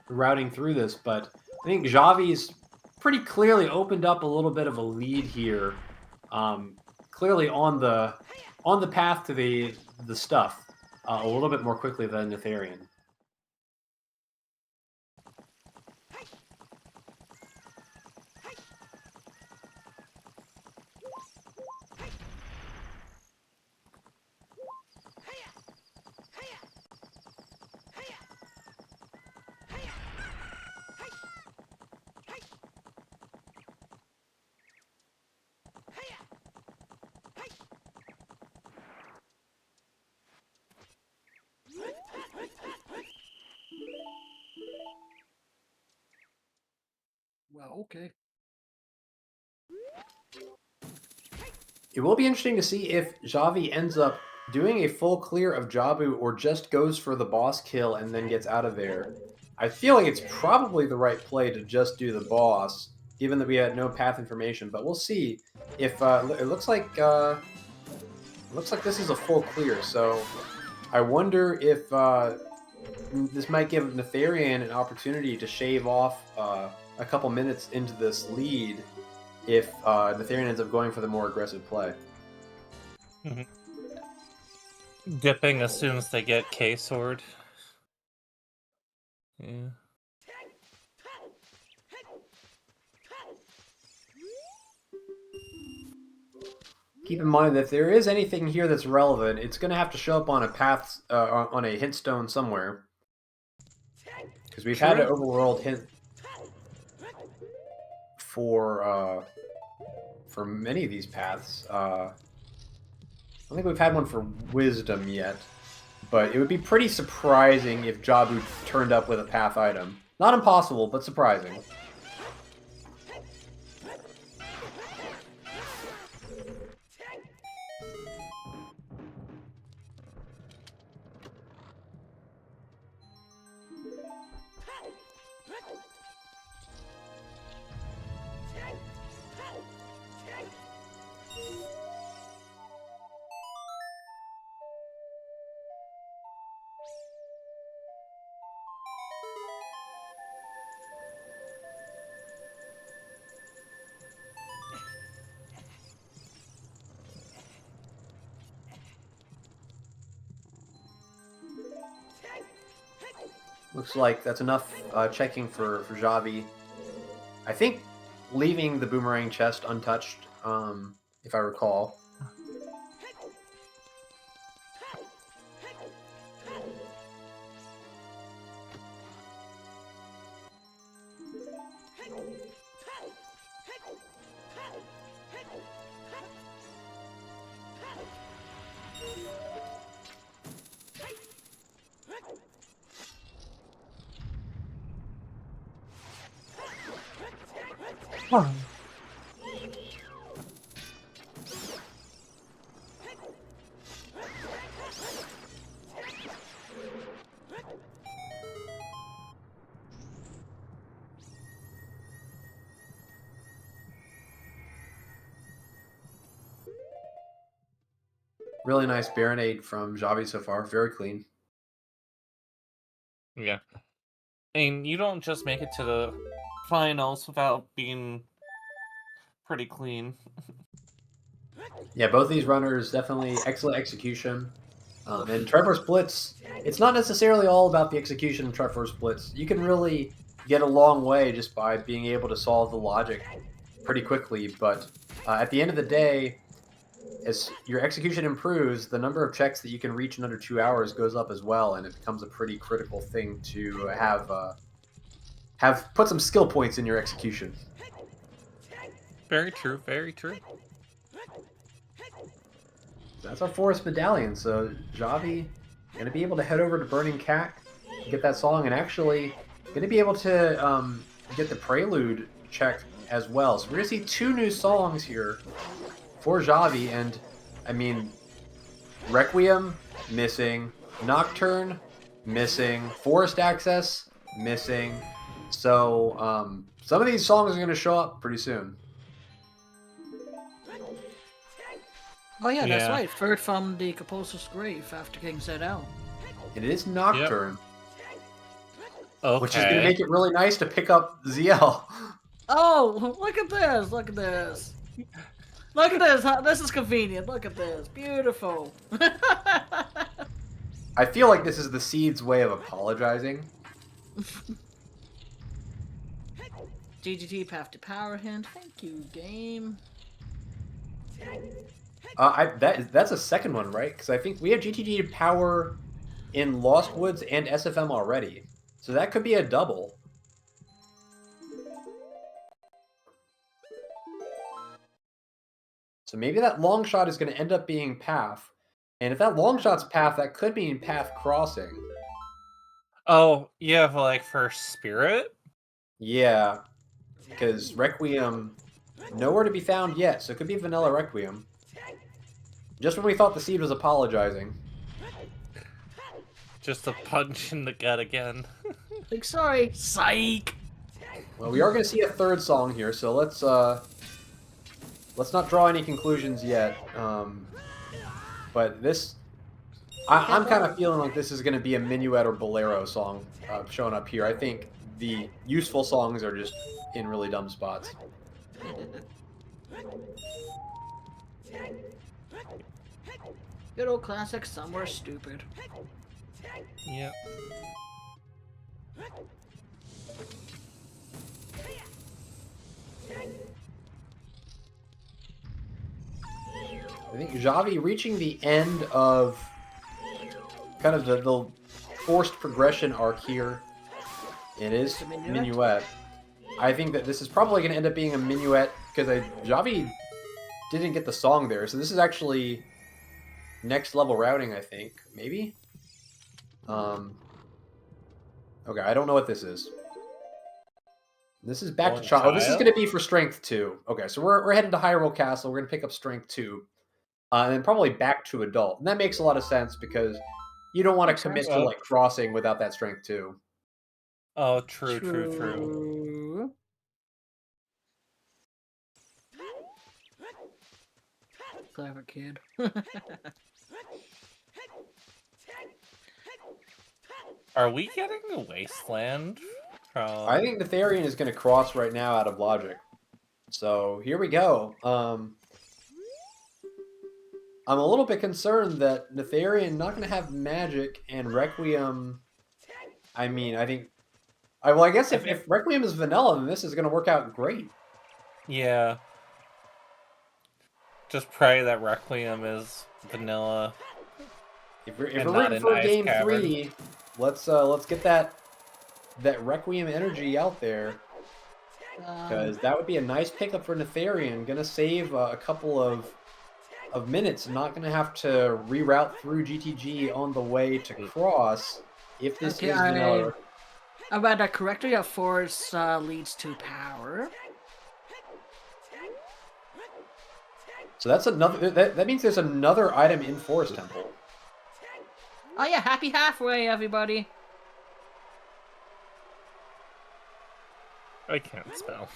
routing through this, but I think Xavi's pretty clearly opened up a little bit of a lead here. Clearly on the path to the stuff. a little bit more quickly than Natharian. Well, okay. It will be interesting to see if Xavi ends up doing a full clear of Jabu or just goes for the boss kill and then gets out of there. I feel like it's probably the right play to just do the boss, given that we had no path information. But we'll see. If it looks like this is a full clear, so I wonder if this might give Natharian an opportunity to shave off a couple minutes into this lead if Natharian ends up going for the more aggressive play. Dipping as soon as they get K-Sword. Yeah. Keep in mind that if there is anything here that's relevant, it's going to have to show up on a path, on a hint stone somewhere. Because we've had an overworld hint for many of these paths. I don't think we've had one for wisdom yet, but it would be pretty surprising if Jabu turned up with a path item. Not impossible, but surprising. Looks like that's enough checking for Xavi. I think leaving the boomerang chest untouched, if I recall. Really nice Baronade from Xavi so far. Very clean. Yeah. I mean, you don't just make it to the finals without being pretty clean. Yeah, both these runners definitely excellent execution. And Triforce Blitz, it's not necessarily all about the execution of Triforce Blitz. You can really get a long way just by being able to solve the logic pretty quickly. But at the end of the day, as your execution improves, the number of checks that you can reach in under 2 hours goes up as well, and it becomes a pretty critical thing to have put some skill points in your execution. Very true, very true. That's our forest medallion, so Xavi going to be able to head over to Burning Cat, get that song, and actually going to be able to get the prelude check as well. So we're going to see 2 new songs here for Xavi, and I mean, Requiem, missing. Nocturne, missing. Forest Access, missing. So some of these songs are going to show up pretty soon. Oh yeah, that's right. Third from the composer's grave after King ZL. And it is Nocturne. Okay. Which is going to make it really nice to pick up ZL. Oh, look at this! Look at this! Look at this! This is convenient. Look at this. Beautiful. I feel like this is the Seed's way of apologizing. GGT path to power hint. Thank you, game. That's a second one, right? Because I think we have GTG power in Lost Woods and SFM already. So that could be a double. So maybe that long shot is going to end up being path. And if that long shot's path, that could mean path crossing. Oh, yeah, but like for Spirit? Yeah, because Requiem, nowhere to be found yet, so it could be Vanilla Requiem. Just when we thought the Seed was apologizing. Just a punch in the gut again. Like, sorry. Psych! Well, we are going to see a third song here, so let's not draw any conclusions yet. But this, I'm kind of feeling like this is going to be a Minuet or Bolero song showing up here. I think the useful songs are just in really dumb spots. Good old classic, Somewhere Stupid. Yep. I think Xavi reaching the end of kind of the forced progression arc here. It is Minuet. I think that this is probably going to end up being a Minuet because Xavi didn't get the song there. So this is actually next level routing, I think. Maybe? Okay, I don't know what this is. This is back to Child. Oh, this is going to be for Strength 2. Okay, so we're heading to Hyrule Castle. We're going to pick up Strength 2. And then probably back to Adult. And that makes a lot of sense because you don't want to commit to like crossing without that Strength 2. Oh, true. Clever kid. Are we getting the Wasteland from... I think Netharian is going to cross right now out of logic. So here we go. I'm a little bit concerned that Netharian not going to have magic and Requiem. I mean, I think. Well, I guess if Requiem is vanilla, then this is going to work out great. Yeah. Just pray that Requiem is vanilla. If we're rooting for game 3, let's get that Requiem energy out there. Because that would be a nice pickup for Netharian. Going to save a couple of minutes and not going to have to reroute through GTG on the way to cross if this is vanilla. I read that correctly. A force leads to power. So that's another. That means there's another item in Forest Temple. Oh yeah, happy halfway, everybody. I can't spell.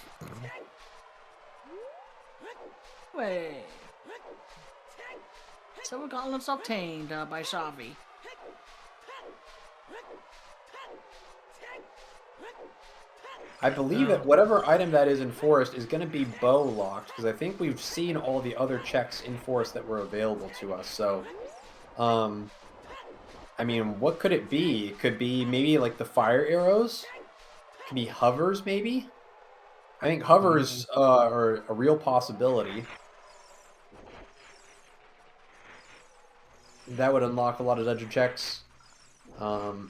Wait. Silver gauntlets obtained by Xavi. I believe that whatever item that is in Forest is going to be bow locked, because I think we've seen all the other checks in Forest that were available to us. So, I mean, what could it be? It could be maybe like the fire arrows. It could be hovers, maybe. I think hovers are a real possibility. That would unlock a lot of dungeon checks. Well,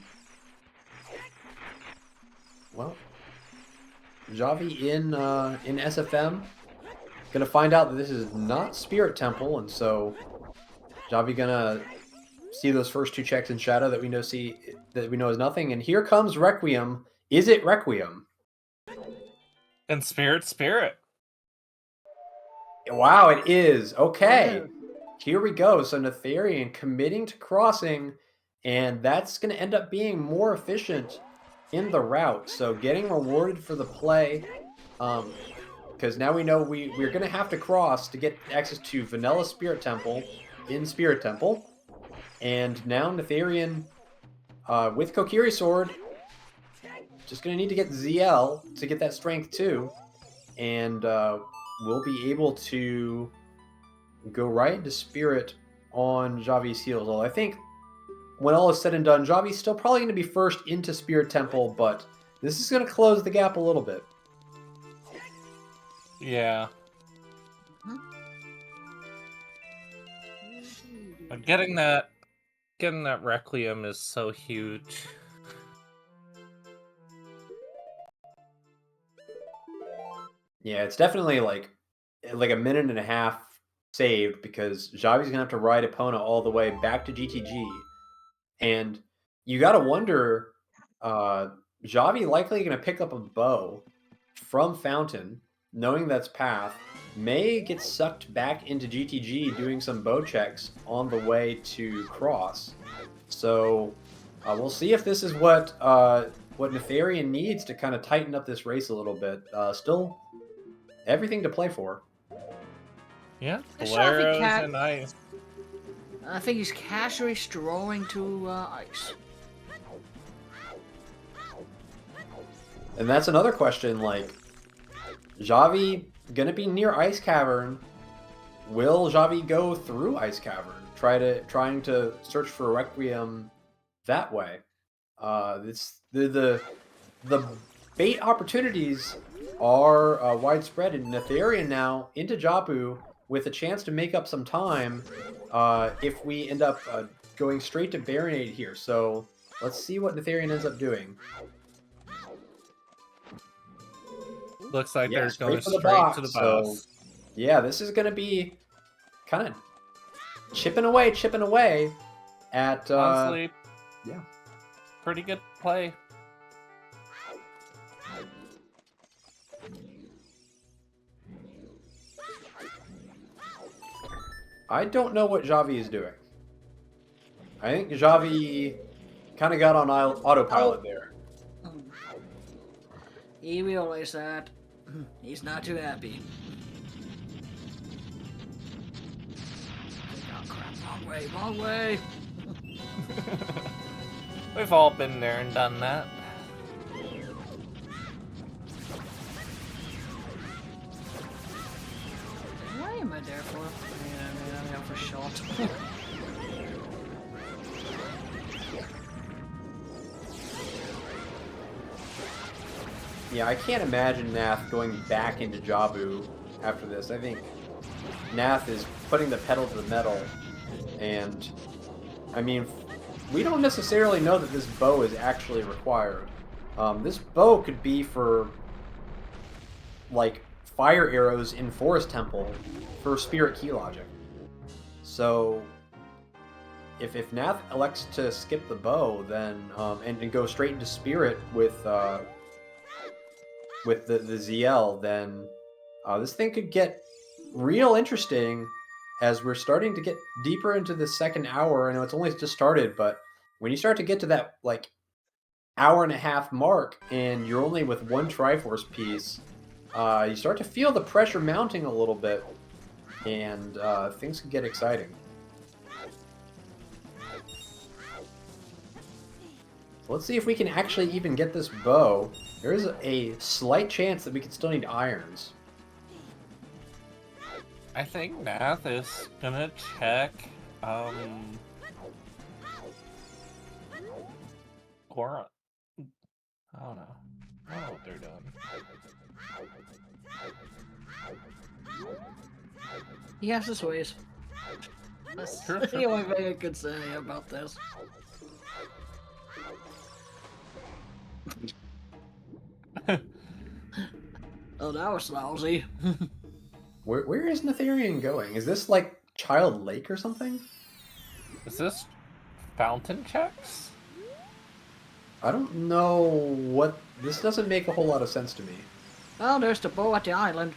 Xavi in SFM gonna find out that this is not Spirit Temple, and so Xavi gonna see those first two checks in Shadow that we know is nothing. And here comes Requiem. Is it Requiem? And Spirit. Wow, it is. Okay. Here we go. So Netharian committing to crossing, and that's going to end up being more efficient in the route. So getting rewarded for the play, because now we know we're going to have to cross to get access to Vanilla Spirit Temple in Spirit Temple. And now Netharian, with Kokiri Sword, just going to need to get ZL to get that Strength 2. And we'll be able to go right into Spirit on Xavi's heels. Although I think when all is said and done, Xavi's still probably going to be first into Spirit Temple, but this is going to close the gap a little bit. Yeah. But getting that Requiem is so huge. Yeah, it's definitely like a minute and a half saved because Xavi's gonna have to ride Epona all the way back to GTG, and you gotta wonder, Xavi likely gonna pick up a bow from Fountain, knowing that's path, may get sucked back into GTG doing some bow checks on the way to Cross. So we'll see if this is what Nefarian needs to kind of tighten up this race a little bit. Still everything to play for. Yeah, Xavi Boleros can't- and ice. I think he's casually strolling to ice. And that's another question, like, Xavi gonna be near Ice Cavern. Will Xavi go through Ice Cavern? Trying to search for Requiem that way. The bait opportunities are widespread, and Nefarian now into Jabu with a chance to make up some time if we end up going straight to Baronade here. So let's see what Nefarian ends up doing. Looks like they're straight going for the straight box, to the so- boss. Yeah, this is going to be kind of chipping away at... Honestly, yeah. pretty good play. I don't know what Xavi is doing. I think Xavi kind of got on autopilot there. He realized that. He's not too happy. Oh crap, wrong way. We've all been there and done that. Why am I there for? I'm out for shot. Yeah, I can't imagine Nath going back into Jabu after this. I think Nath is putting the pedal to the metal, and I mean, we don't necessarily know that this bow is actually required. This bow could be for, like, fire arrows in Forest Temple for Spirit Key Logic. So, if Nath elects to skip the bow, then and go straight into Spirit with the ZL, then this thing could get real interesting as we're starting to get deeper into the second hour. I know it's only just started, but when you start to get to that, like, hour and a half mark and you're only with one Triforce piece, you start to feel the pressure mounting a little bit, and things can get exciting. So let's see if we can actually even get this bow. There is a slight chance that we could still need irons. I think Nath is gonna check, Goron. I don't know. I don't know what they're doing. He has his ways. That's Sure. the only thing I could say about this. Oh, that was lousy. Where is Nefarian going? Is this like Child Lake or something? Is this fountain checks? I don't know what... This doesn't make a whole lot of sense to me. Oh, there's the bow at the island.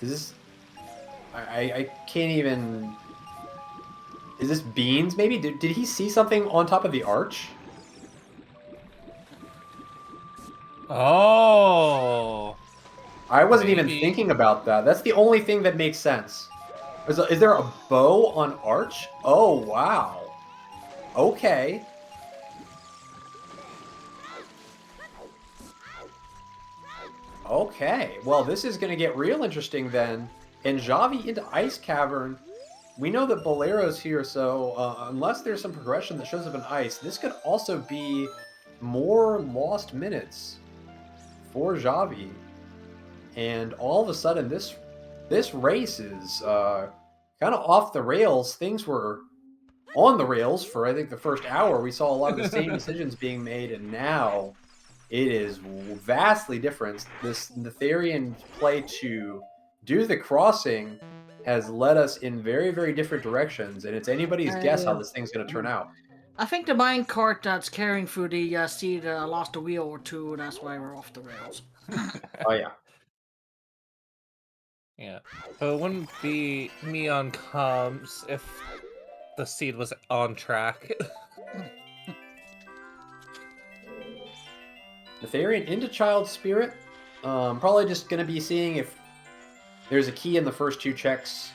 Is this... I can't even... Is this Beans, maybe? Did he see something on top of the arch? Oh! I wasn't even Maybe. thinking about that. That's the only thing that makes sense. Is there a bow on arch? Oh, wow. Okay. Okay. Well, this is going to get real interesting then. And Xavi into Ice Cavern we know that Bolero's here, so unless there's some progression that shows up in ice, this could also be more lost minutes for Xavi. And all of a sudden, this race is kind of off the rails. Things were on the rails for, I think, the first hour. We saw a lot of the same decisions being made, and now it is vastly different. This Netherian play to do the crossing has led us in very, very different directions, and it's anybody's guess how this thing's going to turn out. I think the mine cart that's carrying through the seed lost a wheel or two, and that's why we're off the rails. Oh, yeah. Yeah. But it wouldn't be me on comms if the seed was on track. Netherian into Child Spirit. Probably just going to be seeing if there's a key in the first 2 checks.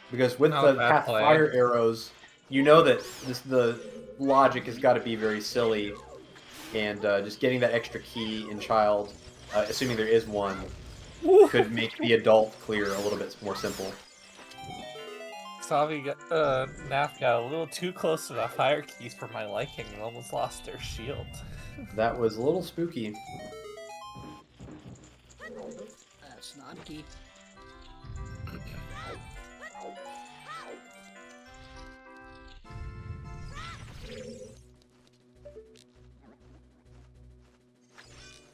Because with the Path Fire arrows, you know that the logic has got to be very silly. And just getting that extra key in Child, assuming there is one, could make the adult clear a little bit more simple. Xavi Nath got a little too close to the fire keys for my liking and almost lost their shield. That was a little spooky. That's not a key.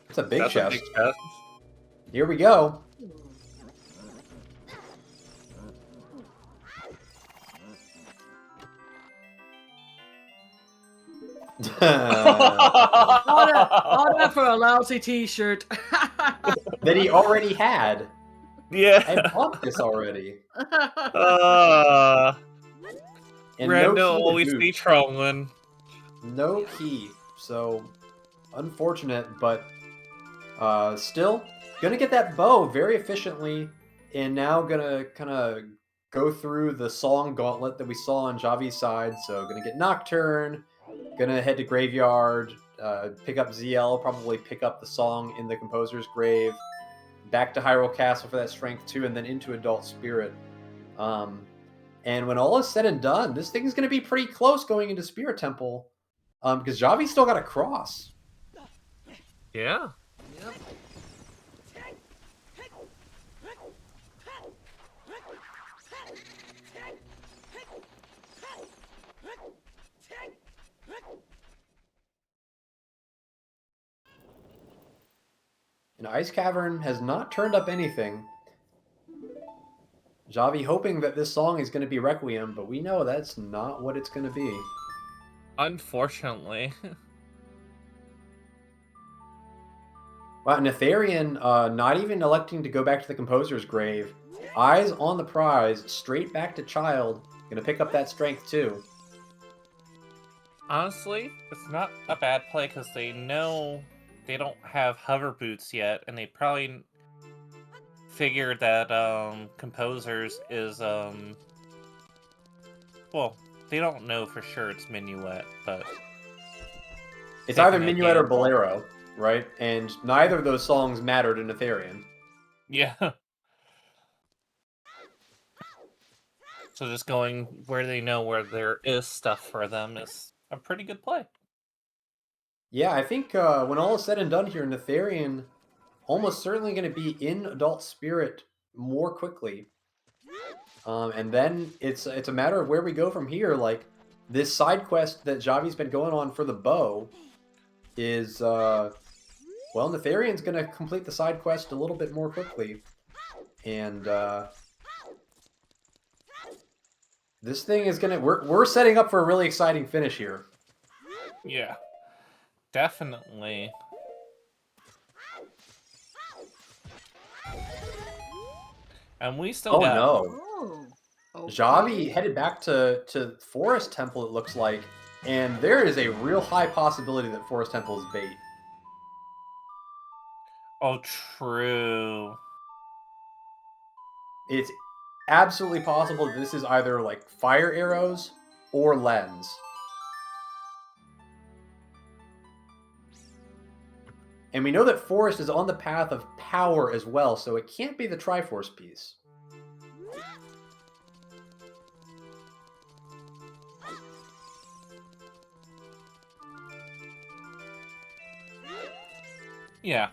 It's a big That's chest. a big chest. Here we go. All that for a lousy t-shirt. That he already had. Yeah. I bought this already. And Rando no key to always boot. be trolling. No key. So, unfortunate, but still gonna get that bow very efficiently, and now gonna kind of go through the song gauntlet that we saw on Xavi's side. So gonna get Nocturne, gonna head to Graveyard, pick up ZL, probably pick up the song in the Composer's Grave, back to Hyrule Castle for that Strength 2, and then into Adult Spirit. And when all is said and done, this thing is going to be pretty close going into Spirit Temple, because Xavi's still got a cross. Yeah. Yep. And Ice Cavern has not turned up anything. Xavi hoping that this song is going to be Requiem, but we know that's not what it's going to be. Unfortunately. Wow, Netherian not even electing to go back to the Composer's Grave. Eyes on the prize, straight back to Child. Going to pick up that Strength too. Honestly, it's not a bad play because they know they don't have hover boots yet, and they probably figured that Composers is well, they don't know for sure it's Minuet, but It's either taking a Minuet or gamble. Bolero, right? And neither of those songs matter to Netherian. Yeah. So just going where they know where there is stuff for them is a pretty good play. Yeah, I think when all is said and done here, Netherian almost certainly going to be in Adult Spirit more quickly. And then it's a matter of where we go from here. Like, this side quest that Xavi's been going on for the bow is, well, Netherian's going to complete the side quest a little bit more quickly. And this thing is going to... We're setting up for a really exciting finish here. Yeah. Definitely. And we still Oh, got... no. Oh. Okay. Xavi headed back to Forest Temple, it looks like, and there is a real high possibility that Forest Temple is bait. Oh, true. It's absolutely possible that this is either like fire arrows or lens. And we know that Forest is on the path of power as well, so it can't be the Triforce piece. Yeah.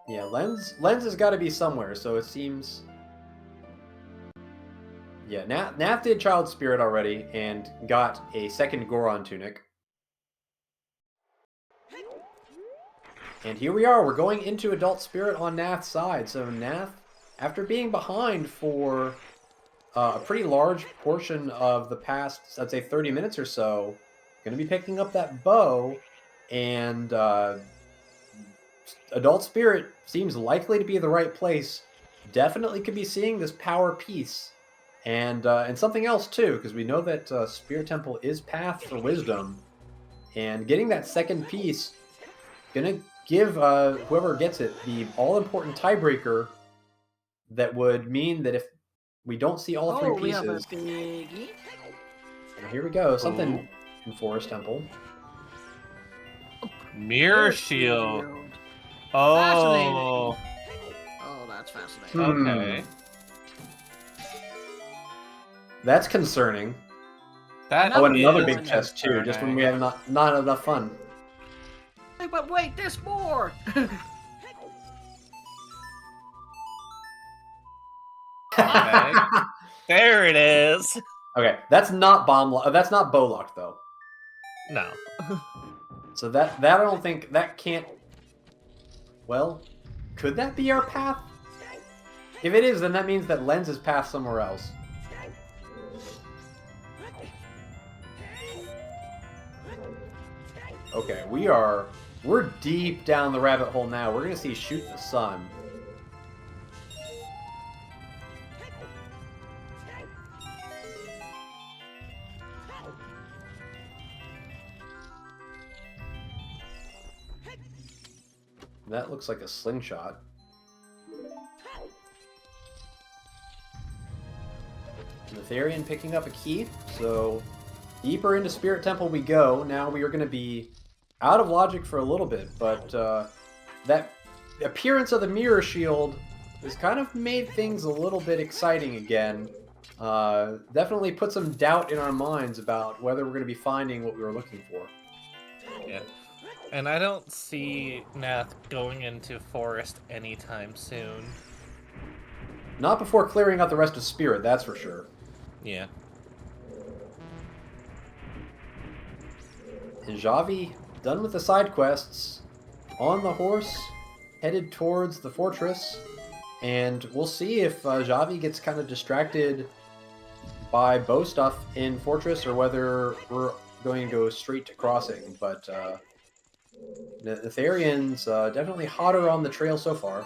Yeah, Lens has got to be somewhere, so it seems... Yeah, Nath did Child Spirit already and got a second Goron tunic. And here we are, we're going into Adult Spirit on Nath's side. So Nath, after being behind for a pretty large portion of the past, I'd say 30 minutes or so, going to be picking up that bow, and Adult Spirit seems likely to be the right place. Definitely could be seeing this power piece. And something else too, because we know that Spirit Temple is Path for Wisdom, and getting that second piece gonna give whoever gets it the all-important tiebreaker. That would mean that if we don't see all three we have a pieces, biggie. here we go. Something in Forest Temple. Mirror shield. Oh. Oh, that's fascinating. Okay. That's concerning. That Oh, and another is big chest too, just when concerning. we have not enough fun. Hey, but wait, there's more. Okay. There it is. Okay, that's not that's not bow locked though. No. So that I don't think that can't. Well, could that be our path? If it is, then that means that Lens is path somewhere else. Okay, we're deep down the rabbit hole now. We're gonna see Shoot the Sun. That looks like a slingshot. Natharian picking up a key, so deeper into Spirit Temple we go. Now we are going to be out of logic for a little bit, but that appearance of the Mirror Shield has kind of made things a little bit exciting again. Definitely put some doubt in our minds about whether we're going to be finding what we were looking for. Yeah. And I don't see Nath going into Forest anytime soon. Not before clearing out the rest of Spirit, that's for sure. Yeah. And Xavi, done with the side quests, on the horse, headed towards the fortress, and we'll see if Xavi gets kind of distracted by bow stuff in Fortress, or whether we're going to go straight to Crossing, but Natharian's definitely hotter on the trail so far.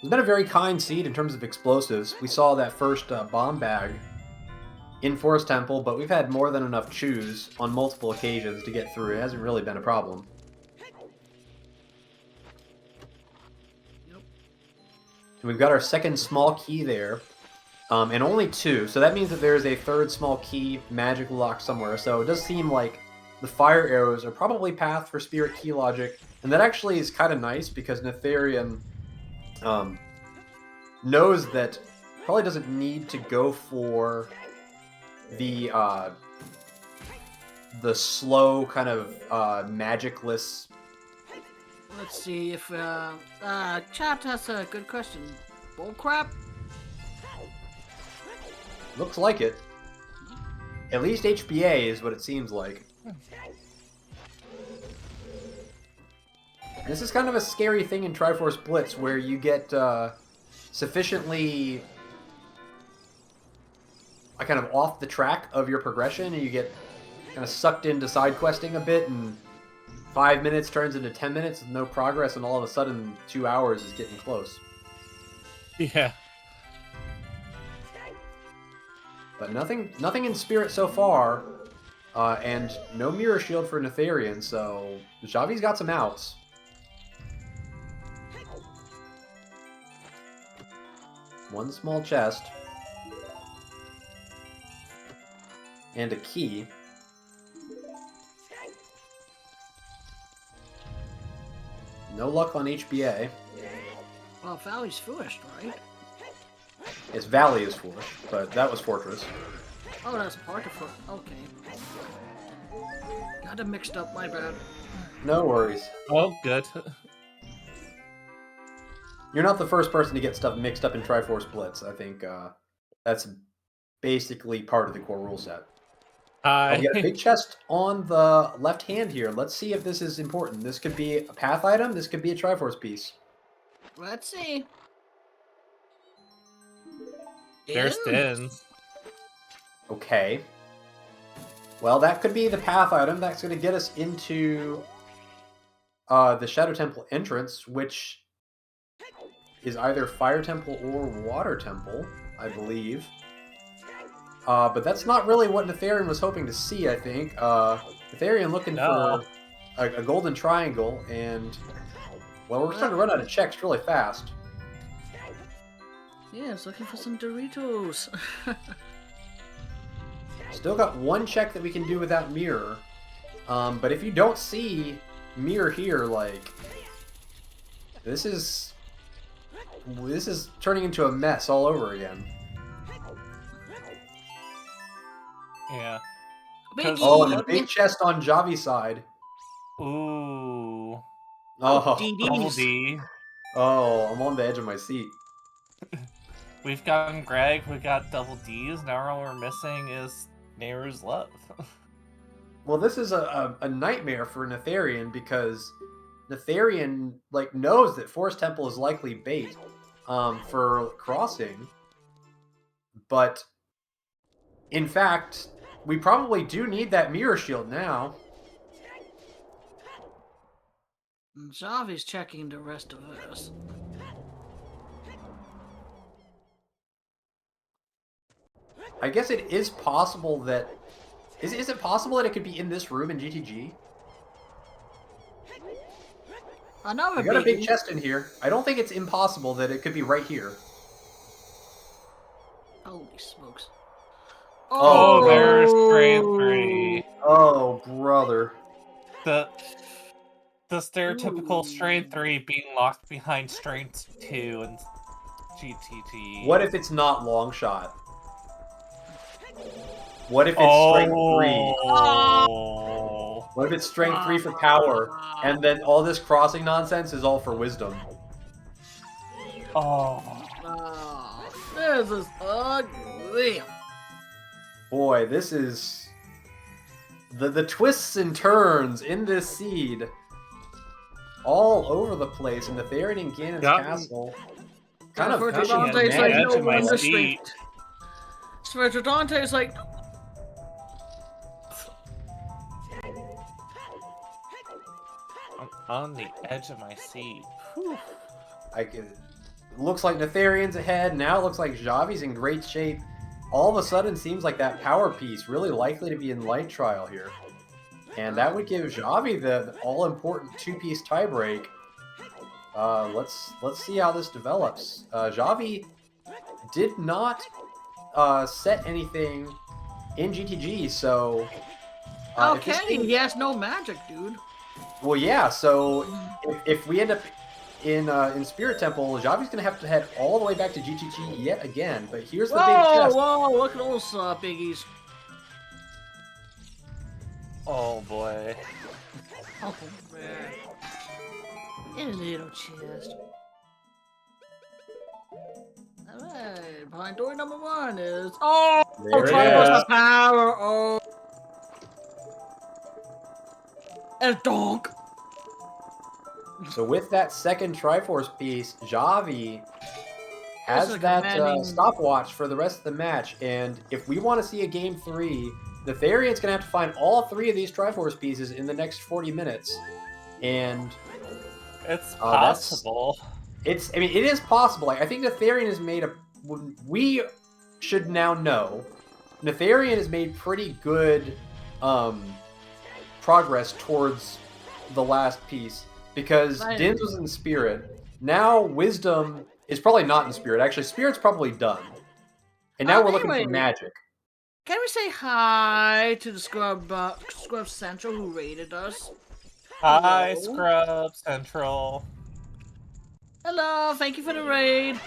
It's been a very kind seed in terms of explosives. We saw that first bomb bag in Forest Temple, but we've had more than enough chews on multiple occasions to get through. It hasn't really been a problem. And we've got our second small key there, and only two, so that means that there's a third small key magic locked somewhere. So it does seem like the fire arrows are probably path for Spirit Key logic, and that actually is kind of nice because Natharian knows that probably doesn't need to go for the slow kind of magicless. Let's see if chat has a good question. Bullcrap? Looks like it. At least HBA is what it seems like. This is kind of a scary thing in Triforce Blitz, where you get sufficiently kind of off the track of your progression, and you get kind of sucked into side questing a bit, and 5 minutes turns into 10 minutes with no progress, and all of a sudden 2 hours is getting close. Yeah. But nothing in Spirit so far, and no Mirror Shield for Natharian, so Xavi's got some outs. One small chest. And a key. No luck on HBA. Well, Valley's first, right? Yes, Valley is fourth, but that was Fortress. Oh, that's part of it. Okay. Got it mixed up, my bad. No worries. Oh, good. You're not the first person to get stuff mixed up in Triforce Blitz. I think that's basically part of the core rule set. Hi. We got a big chest on the left hand here. Let's see if this is important. This could be a path item. This could be a Triforce piece. Let's see. There's In? Dins. Okay. Well, that could be the path item. That's going to get us into the Shadow Temple entrance, which is either Fire Temple or Water Temple, I believe. But that's not really what Natharian was hoping to see, I think. Natharian looking for a golden triangle, and, well, we're starting to run out of checks really fast. Yeah, it's looking for some Doritos. Still got one check that we can do without mirror. But if you don't see mirror here, like, this is turning into a mess all over again. Yeah. Biggie. Oh, and a big chest on Xavi's side. Ooh. Oh, Double D. oh, I'm on the edge of my seat. We've gotten Greg, we got double D's, now all we're missing is Nehru's Love. Well, this is a nightmare for Natharian because Natharian like knows that Forest Temple is likely bait for crossing, but in fact, we probably do need that mirror shield now. Xavi's checking the rest of us. I guess it is possible that... Is it possible that it could be in this room in GTG? Another We got a big biggie. chest in here. I don't think it's impossible that it could be right here. Holy smokes. Oh, there's Strand 3. Oh, brother. The stereotypical Ooh. Strain 3 being locked behind Strain 2 and GTG. What if it's not long shot? What if it's strength 3? Oh. What if it's strength 3 for power, and then all this crossing nonsense is all for wisdom? Oh. This is ugly. Boy, this is... The twists and turns in this seed all over the place in the Therian and Ganon's castle. Kind of Virtual pushing it Dante's mad. like, edge no of my wonder seat. Virtual Dante's like, I'm on the edge of my seat. It looks like Natharian's ahead. Now it looks like Xavi's in great shape. All of a sudden, seems like that power piece really likely to be in light trial here. And that would give Xavi the all-important two-piece tiebreak. Let's see how this develops. Xavi did not set anything in GTG, so... how if this can he? thing- He has no magic, dude. Well, yeah, so if we end up in Spirit Temple, Xavi's going to have to head all the way back to GTG yet again. But here's the big Whoa, chest. whoa, look at those biggies. Oh boy. Oh, man. In a little chest. Alright, behind door number 1 is... Oh! There it Triforce is. of power! Oh! And donk! So with that second Triforce piece, Xavi That's has a that commanding- stopwatch for the rest of the match. And if we want to see a Game 3, the Therian's going to have to find all 3 of these Triforce pieces in the next 40 minutes. And It's that's- possible. it is possible. Like, I think Natharian has made we should now know, Natharian has made pretty good progress towards the last piece because Right. Dins was in Spirit. Now Wisdom It's probably not in Spirit. Actually, Spirit's probably done. And now we're looking anyway. for Magic. Can we say hi to the Scrub Central who raided us? Hi, Hello. Scrub Central. Hello, thank you for the raid.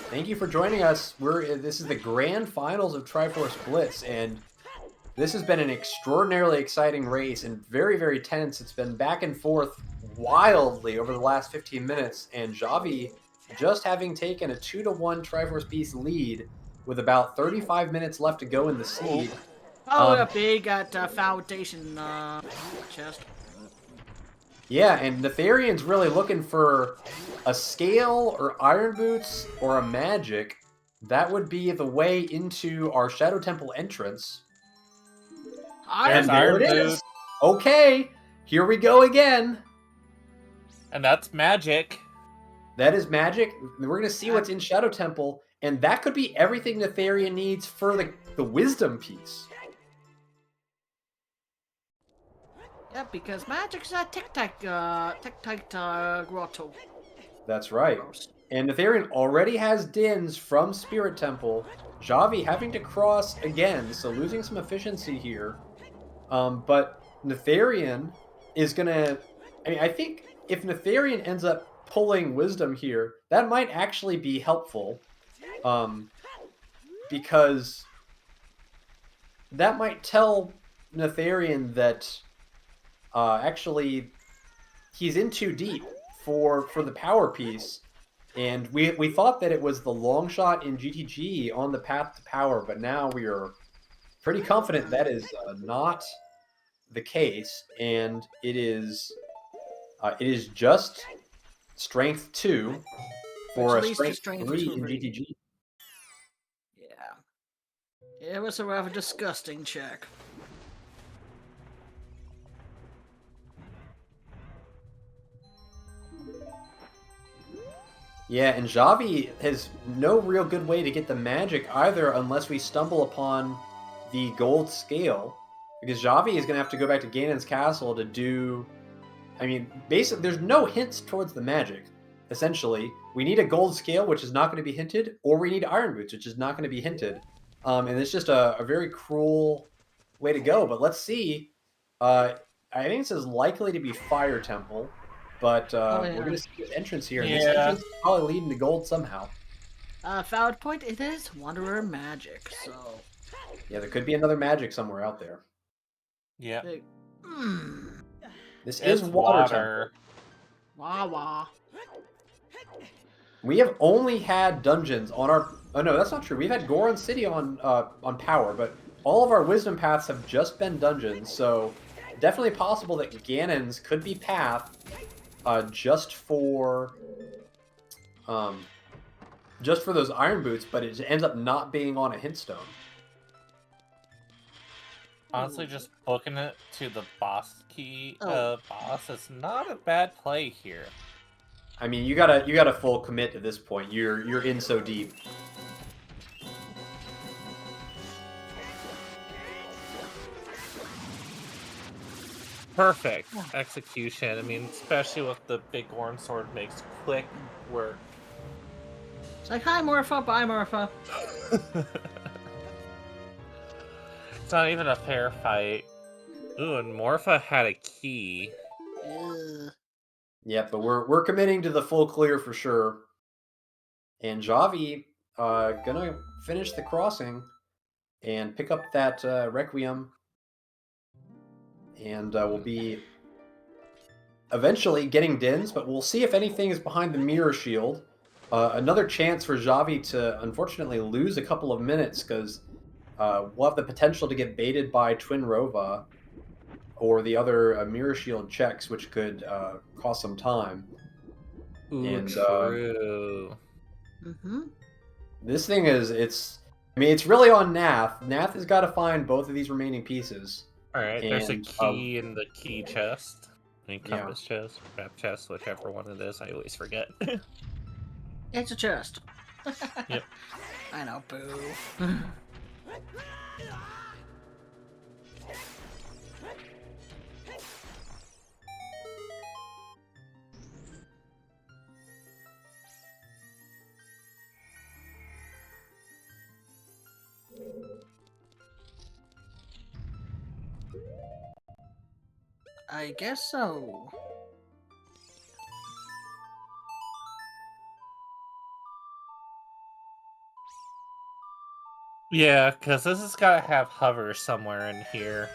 Thank you for joining us. This is the grand finals of Triforce Blitz, and this has been an extraordinarily exciting race and very, very tense. It's been back and forth wildly over the last 15 minutes, and Xavi just having taken a 2-1 Triforce piece lead with about 35 minutes left to go in the seed. Oh, a big foundation chest. Yeah, and Netharian's really looking for a Scale or Iron Boots or a Magic. That would be the way into our Shadow Temple entrance. Iron there Iron it Boot. is. Okay, here we go again. And that's Magic. That is Magic. We're going to see what's in Shadow Temple, and that could be everything Netharian needs for the Wisdom piece. Yeah, because Magic's a tic-tac grotto. That's right. And Netharian already has Dins from Spirit Temple. Xavi having to cross again, so losing some efficiency here. But Netharian is going to... I mean, I think if Netharian ends up pulling Wisdom here, that might actually be helpful. Because that might tell Netharian that actually he's in too deep for the power piece. And we thought that it was the long shot in GTG on the path to power, but now we are pretty confident that is not the case, and it is just strength 2 for Which a leads to strength strength 3 2 in rating. GTG. Yeah. It was a rather disgusting check. Yeah, and Xavi has no real good way to get the Magic either unless we stumble upon the gold scale. Because Xavi is going to have to go back to Ganon's castle to do... I mean, basically, there's no hints towards the Magic, essentially. We need a gold scale, which is not going to be hinted, or we need Iron Boots, which is not going to be hinted. And it's just a very cruel way to go. But let's see. I think it says likely to be Fire Temple. But we're going to see this entrance here, and this entrance is probably leading to gold somehow. Valid point, it is Wanderer Magic, so... Yeah, there could be another Magic somewhere out there. Yeah. This It's is Water Temple. Wah wah. We have only had dungeons on our... Oh, no, that's not true. We've had Goron City on power, but all of our Wisdom paths have just been dungeons, so definitely possible that Ganon's could be path just for those Iron Boots, but it ends up not being on a hint stone. Honestly, just booking it to the boss key boss is not a bad play here. I mean, you gotta full commit at this point. You're in so deep. Perfect execution. I mean, especially with the big Gorn sword, makes quick work. It's like, hi Morpha, bye Morpha. It's not even a fair fight. Ooh, and Morpha had a key. Ugh. Yeah, but we're committing to the full clear for sure. And Xavi gonna finish the crossing and pick up that Requiem. And we'll be eventually getting Dins, but we'll see if anything is behind the Mirror Shield. Another chance for Xavi to unfortunately lose a couple of minutes because we'll have the potential to get baited by Twin Rova or the other Mirror Shield checks, which could cost some time. Ooh, And true. this thing is, it's really on Nath. Nath has got to find both of these remaining pieces. Alright, there's a key in the key chest. I mean, compass Yeah. chest, map chest, whichever one it is, I always forget. It's a chest. Yep. I know, boo. I guess so. Yeah, because this has got to have hover somewhere in here.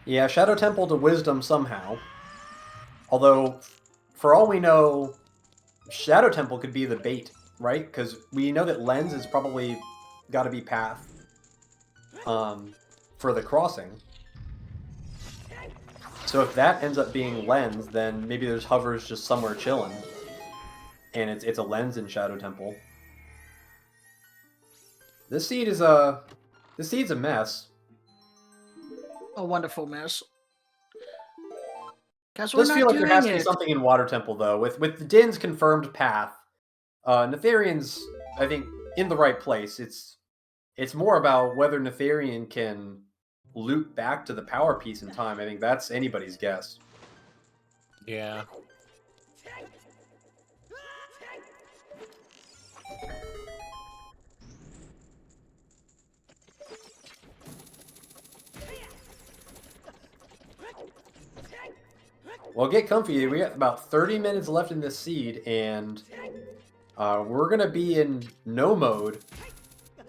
Yeah, Shadow Temple to Wisdom somehow. Although, for all we know, Shadow Temple could be the bait, right? Because we know that Lens is probably got to be path for the crossing. So if that ends up being Lens, then maybe there's hovers just somewhere chilling, and it's a Lens in Shadow Temple. This seed's a mess. A wonderful mess. Because It we're does not feel like there has to doing be it. something in Water Temple though. With the Din's confirmed path, Netharian's, I think, in the right place. It's more about whether Netharian can loop back to the power piece in time. I think that's anybody's guess. Yeah. Well, get comfy. We got about 30 minutes left in this seed, and we're going to be in no mode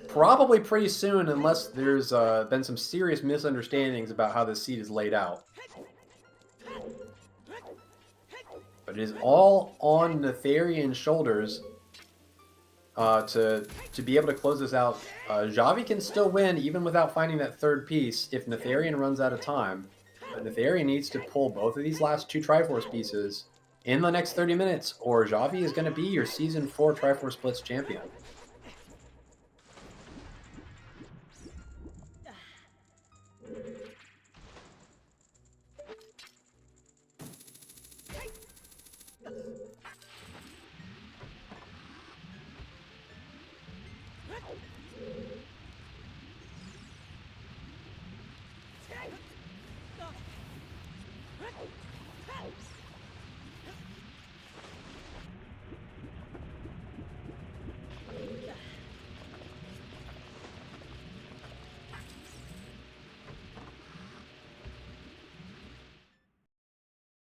probably pretty soon, unless there's been some serious misunderstandings about how this seed is laid out. But it is all on Netharian's shoulders to be able to close this out. Xavi can still win even without finding that third piece if Natharian runs out of time. But Netharian needs to pull both of these last two Triforce pieces in the next 30 minutes, or Xavi is going to be your Season 4 Triforce Blitz champion.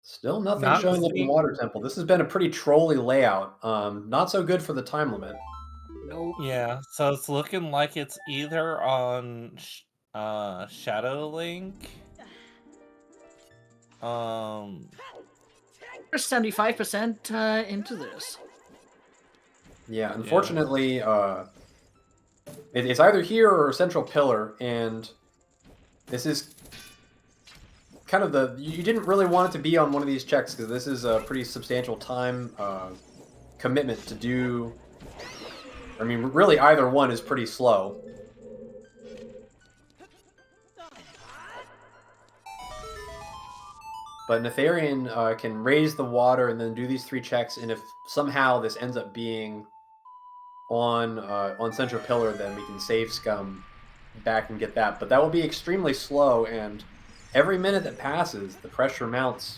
Still nothing Not showing up in seeing- Water Temple. This has been a pretty trolly layout. Not so good for the time limit. Nope. Yeah, so it's looking like it's either on Shadow Link. We're 75% into this. Yeah, unfortunately, it's either here or Central Pillar, and this is kind of you didn't really want it to be on one of these checks because this is a pretty substantial time commitment to do. I mean, really, either one is pretty slow. But Netharian can raise the water and then do these three checks, and if somehow this ends up being on Central Pillar, then we can save Scum back and get that. But that will be extremely slow, and every minute that passes, the pressure mounts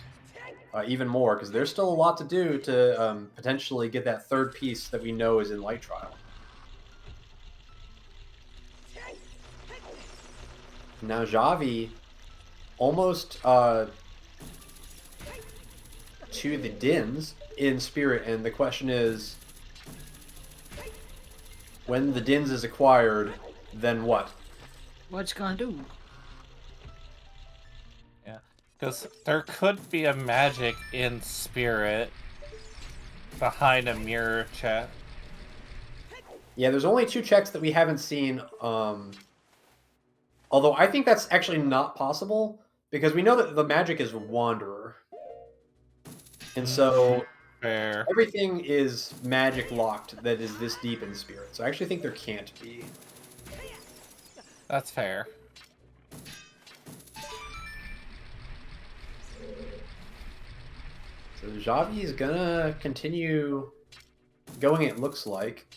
even more, because there's still a lot to do to potentially get that third piece that we know is in Light Trial. Now Xavi almost to the Dins in spirit, and the question is, when the Dins is acquired, then what? What's gonna do? Yeah, because there could be a magic in spirit behind a mirror chat. Yeah, there's only two checks that we haven't seen. Although I think that's actually not possible, because we know that the magic is Wanderer. And so Fair. everything is magic locked that is this deep in spirit. So I actually think there can't be. That's fair. So Xavi is gonna continue going, it looks like.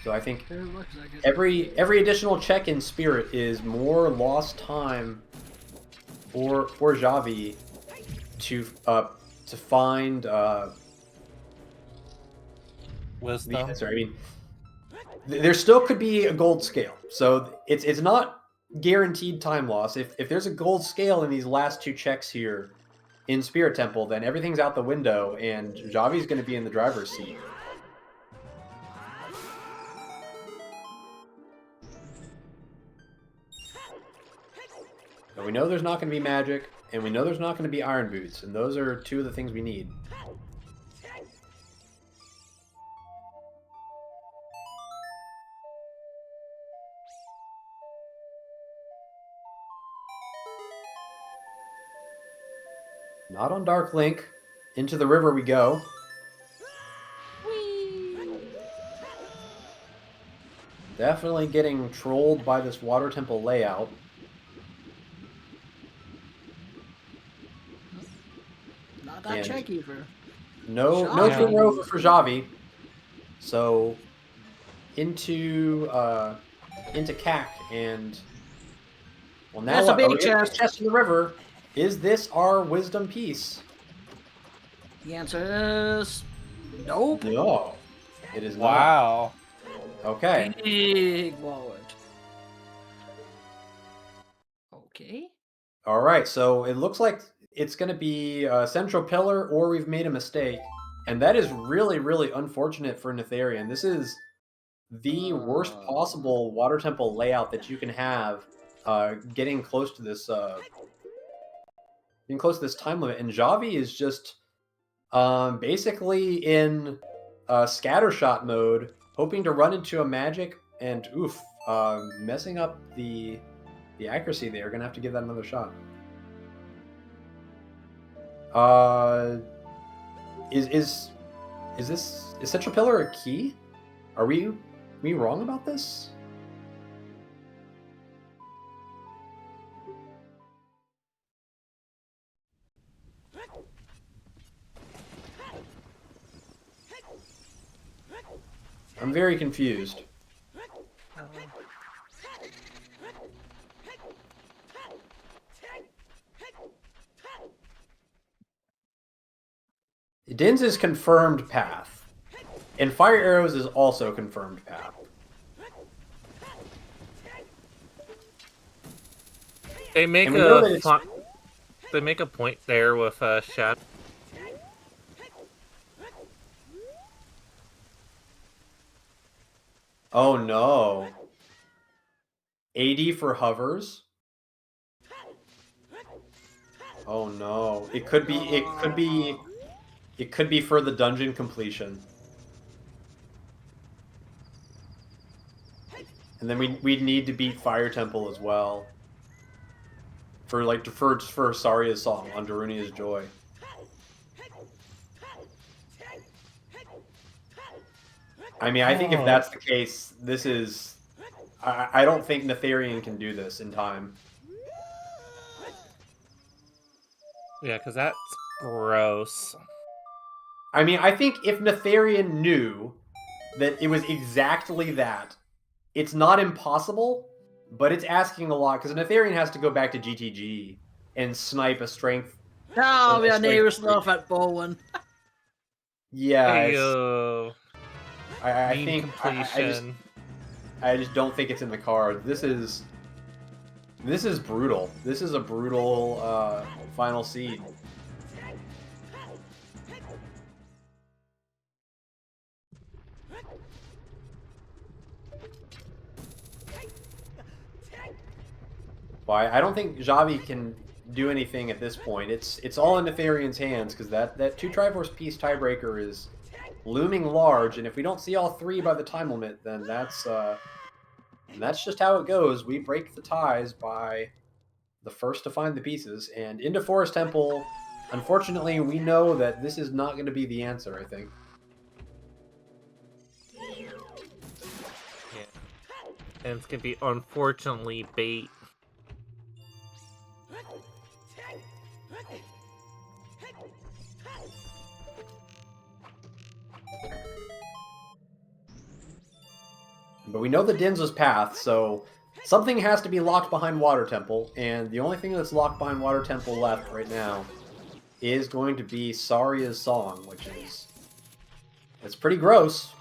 So I think It looks like it. every additional check in spirit is more lost time for Xavi to find Wisdom. the answer. I mean, there still could be a gold scale, so it's not guaranteed time loss. If there's a gold scale in these last 2 checks here in Spirit Temple, then everything's out the window, and Xavi's going to be in the driver's seat. And we know there's not going to be magic, and we know there's not going to be iron boots, and those are 2 of the things we need. Not on Dark Link. Into the river we go. Definitely getting trolled by this water temple layout. Not that check either. No turnover for Xavi. So into CAC, and well, now that's what? A big chest in the river. Is this our wisdom piece? The answer is nope. No, it is not. Wow. Okay. Big wallet. Okay. All right. So it looks like it's going to be a central pillar, or we've made a mistake, and that is really, really unfortunate for Natharian. This is the worst possible water temple layout that you can have. Getting close to this time limit, and Xavi is just basically in scattershot mode, hoping to run into a magic, and messing up the accuracy there. Gonna have to give that another shot. Is Central Pillar a key? Are we wrong about this? I'm very confused. Din's is confirmed path, and Fire Arrows is also confirmed path. They make they make a point there with Shadow. Oh no. AD for hovers? Oh no. It could be for the dungeon completion. And then we'd need to beat Fire Temple as well. For Saria's song on Darunia's Joy. I mean, I think if that's the case, this is... I don't think Natharian can do this in time. Yeah, because that's gross. I mean, I think if Natharian knew that it was exactly that, it's not impossible, but it's asking a lot, because Natharian has to go back to GTG and snipe a strength. Oh, we are near stuff at Bowen. Yeah, I think completion. I just don't think it's in the cards. This is brutal. This is a brutal final seed. Why? I don't think Xavi can do anything at this point. It's all in Natharian's hands, because that 2 Triforce piece tiebreaker is looming large, and if we don't see all 3 by the time limit, then that's just how it goes. We break the ties by the first to find the pieces, and into Forest Temple. Unfortunately, we know that this is not going to be the answer, I think. Yeah. And it's gonna be unfortunately bait. But we know the Din's was path, so something has to be locked behind Water Temple, and the only thing that's locked behind Water Temple left right now is going to be Saria's song, which is... it's pretty gross.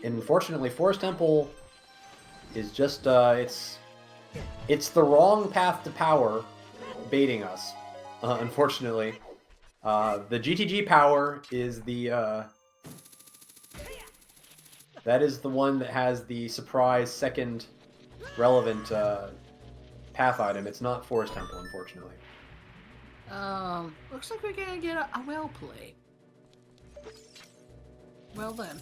And unfortunately, Forest Temple is just it's the wrong path to power baiting us, unfortunately. The GTG power is the that is the one that has the surprise second relevant path item. It's not Forest Temple, unfortunately. Looks like we're gonna get a well play. Well then.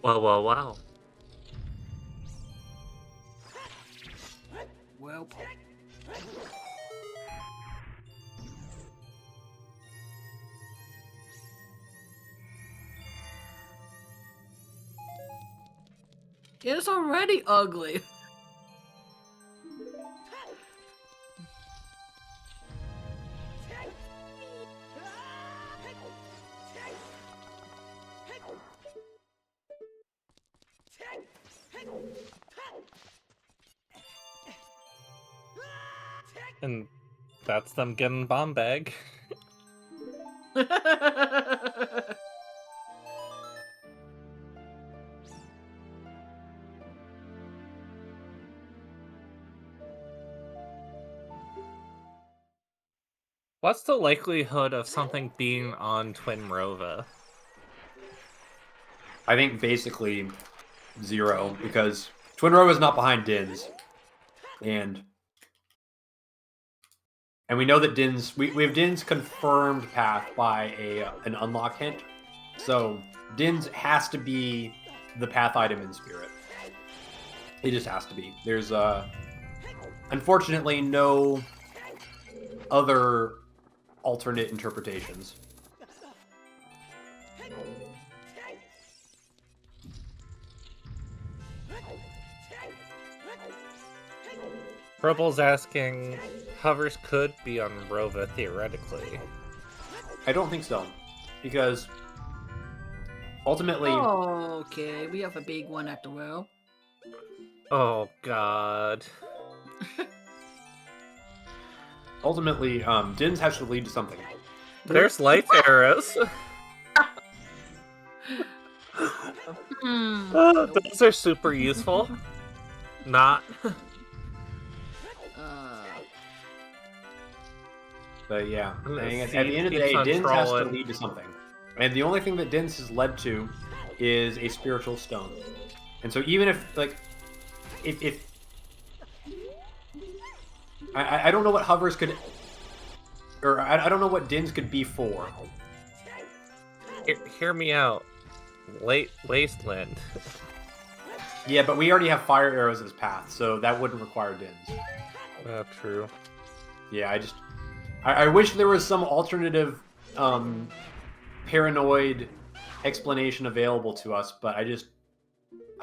Wow. Well. It's already ugly. And that's them getting bomb bag. What's the likelihood of something being on Twin Rova? I think basically 0, because Twin Rova is not behind Din's, and we know that Din's we have Din's confirmed path by an unlock hint, so Din's has to be the path item in Spirit. It just has to be. There's unfortunately no other alternate interpretations. Rubble's asking, hovers could be on Rova theoretically. I don't think so, because ultimately, Oh, okay, we have a big one at the well. Oh god. ultimately, Din's has to lead to something. There's light arrows. Those are super useful. Not. But yeah, The at seed the end of the keeps day, on Din's has to trolling. lead to something. And the only thing that Din's has led to is a spiritual stone. And so even if, like, if I don't know what hovers could, or I don't know what Din's could be for. Hear me out. Wasteland. Yeah, but we already have fire arrows as paths, so that wouldn't require Din's. True. Yeah, I wish there was some alternative paranoid explanation available to us, but I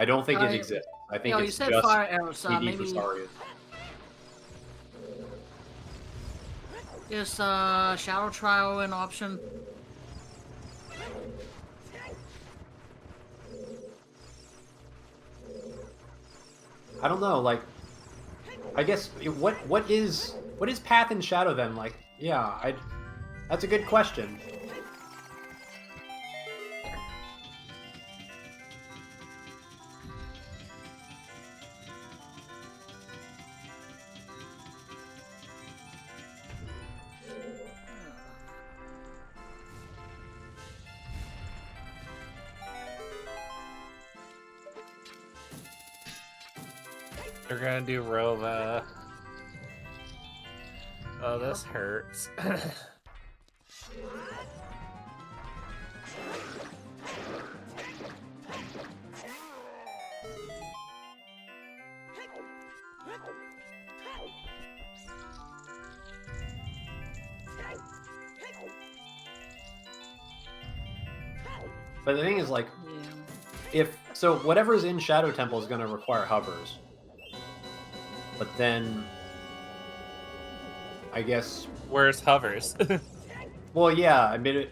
don't think it exists. I think You it's said just fire arrows, PD maybe for Sarius. is Shadow Trial an option? I don't know, like, I guess what is Path and Shadow then? Like, yeah, that's a good question. They're gonna do Rova. Oh, this hurts. But the thing is, like, Yeah. so whatever's in Shadow Temple is going to require hovers. But then, I guess, Where's hovers? well, yeah, I mean,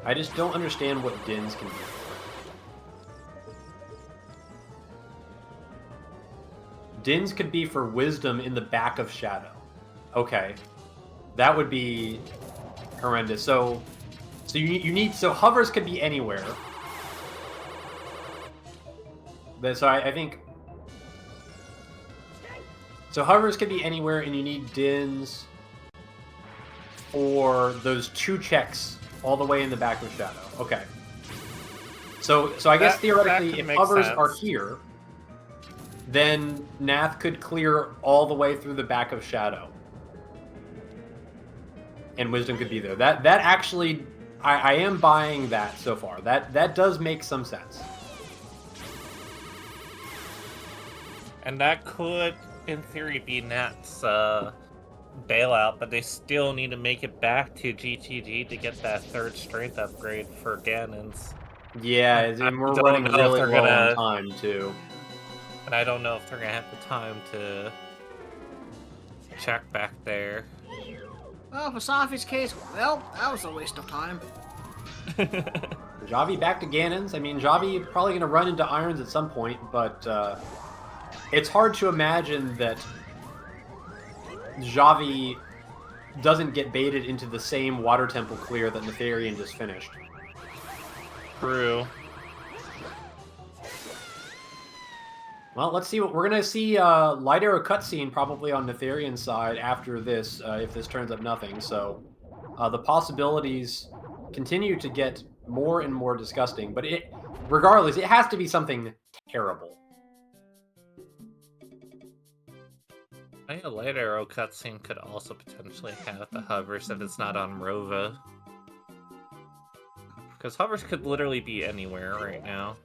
I just don't understand what Din's can do. Din's could be for wisdom in the back of Shadow. Okay. That would be horrendous. So, So you need so hovers could be anywhere. But so I think so hovers could be anywhere, and you need dins for those 2 checks all the way in the back of Shadow. Okay. So I guess theoretically, if hovers are here, then Nath could clear all the way through the back of Shadow, and Wisdom could be there. That actually, I am buying that so far. That does make some sense. And that could, in theory, be Nat's bailout, but they still need to make it back to GTG to get that 3rd strength upgrade for Ganon's. Yeah, and we're running really low on time, too. And I don't know if they're going to have the time to check back there. Well, for Safi's case, well, that was a waste of time. Xavi back to Ganon's. I mean, Xavi probably going to run into Irons at some point, but it's hard to imagine that Xavi doesn't get baited into the same water temple clear that Netherian just finished. True. Well, let's see what we're gonna see. Light arrow cutscene probably on Netherian's side after this, if this turns up nothing. So the possibilities continue to get more and more disgusting. But regardless, it has to be something terrible. I think a light arrow cutscene could also potentially have the hovers if it's not on Rova. Because hovers could literally be anywhere right now.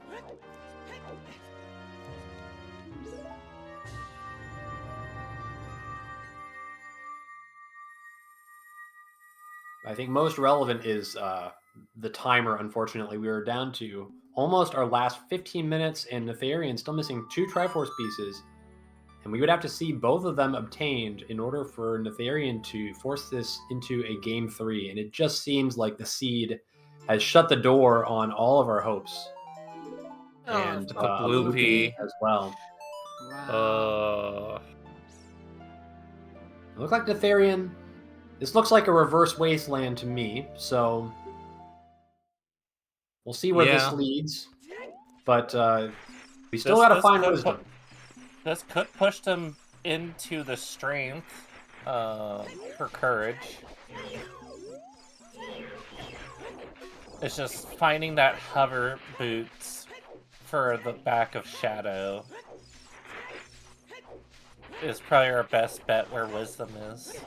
I think most relevant is the timer, unfortunately. We are down to almost our last 15 minutes, and Netherian still missing 2 Triforce pieces. And we would have to see both of them obtained in order for Netherian to force this into a Game 3. And it just seems like the seed has shut the door on all of our hopes. And Blue P as well. Wow. It looks like Netherian. This looks like a reverse wasteland to me, so we'll see where this leads. But we still got to find Wisdom. This could push them into the strength for courage. It's just finding that hover boots for the back of Shadow is probably our best bet where Wisdom is.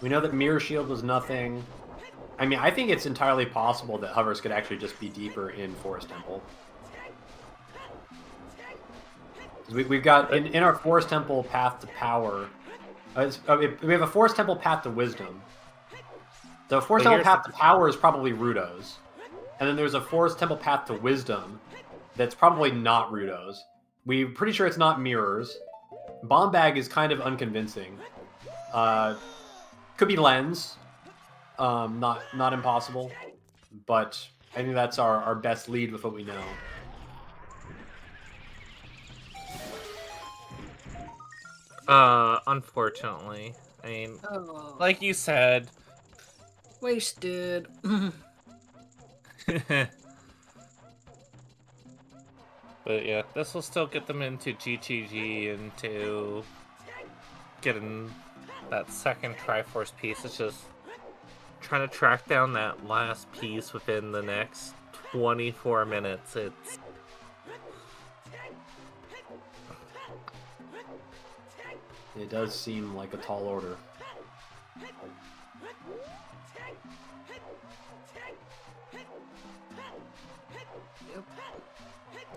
We know that Mirror Shield was nothing. I mean, I think it's entirely possible that hovers could actually just be deeper in Forest Temple. We've got, in our Forest Temple path to power, we have a Forest Temple path to wisdom. The Forest Temple path to power is probably Rudo's. And then there's a Forest Temple path to wisdom that's probably not Rudo's. We're pretty sure it's not Mirrors. Bomb Bag is kind of unconvincing. Could be Lens. Not impossible. But I think that's our best lead with what we know. Unfortunately. I mean, like you said... Wasted. But yeah, this will still get them into GTG and to getting that second Triforce piece. It's just trying to track down that last piece within the next 24 minutes. It does seem like a tall order.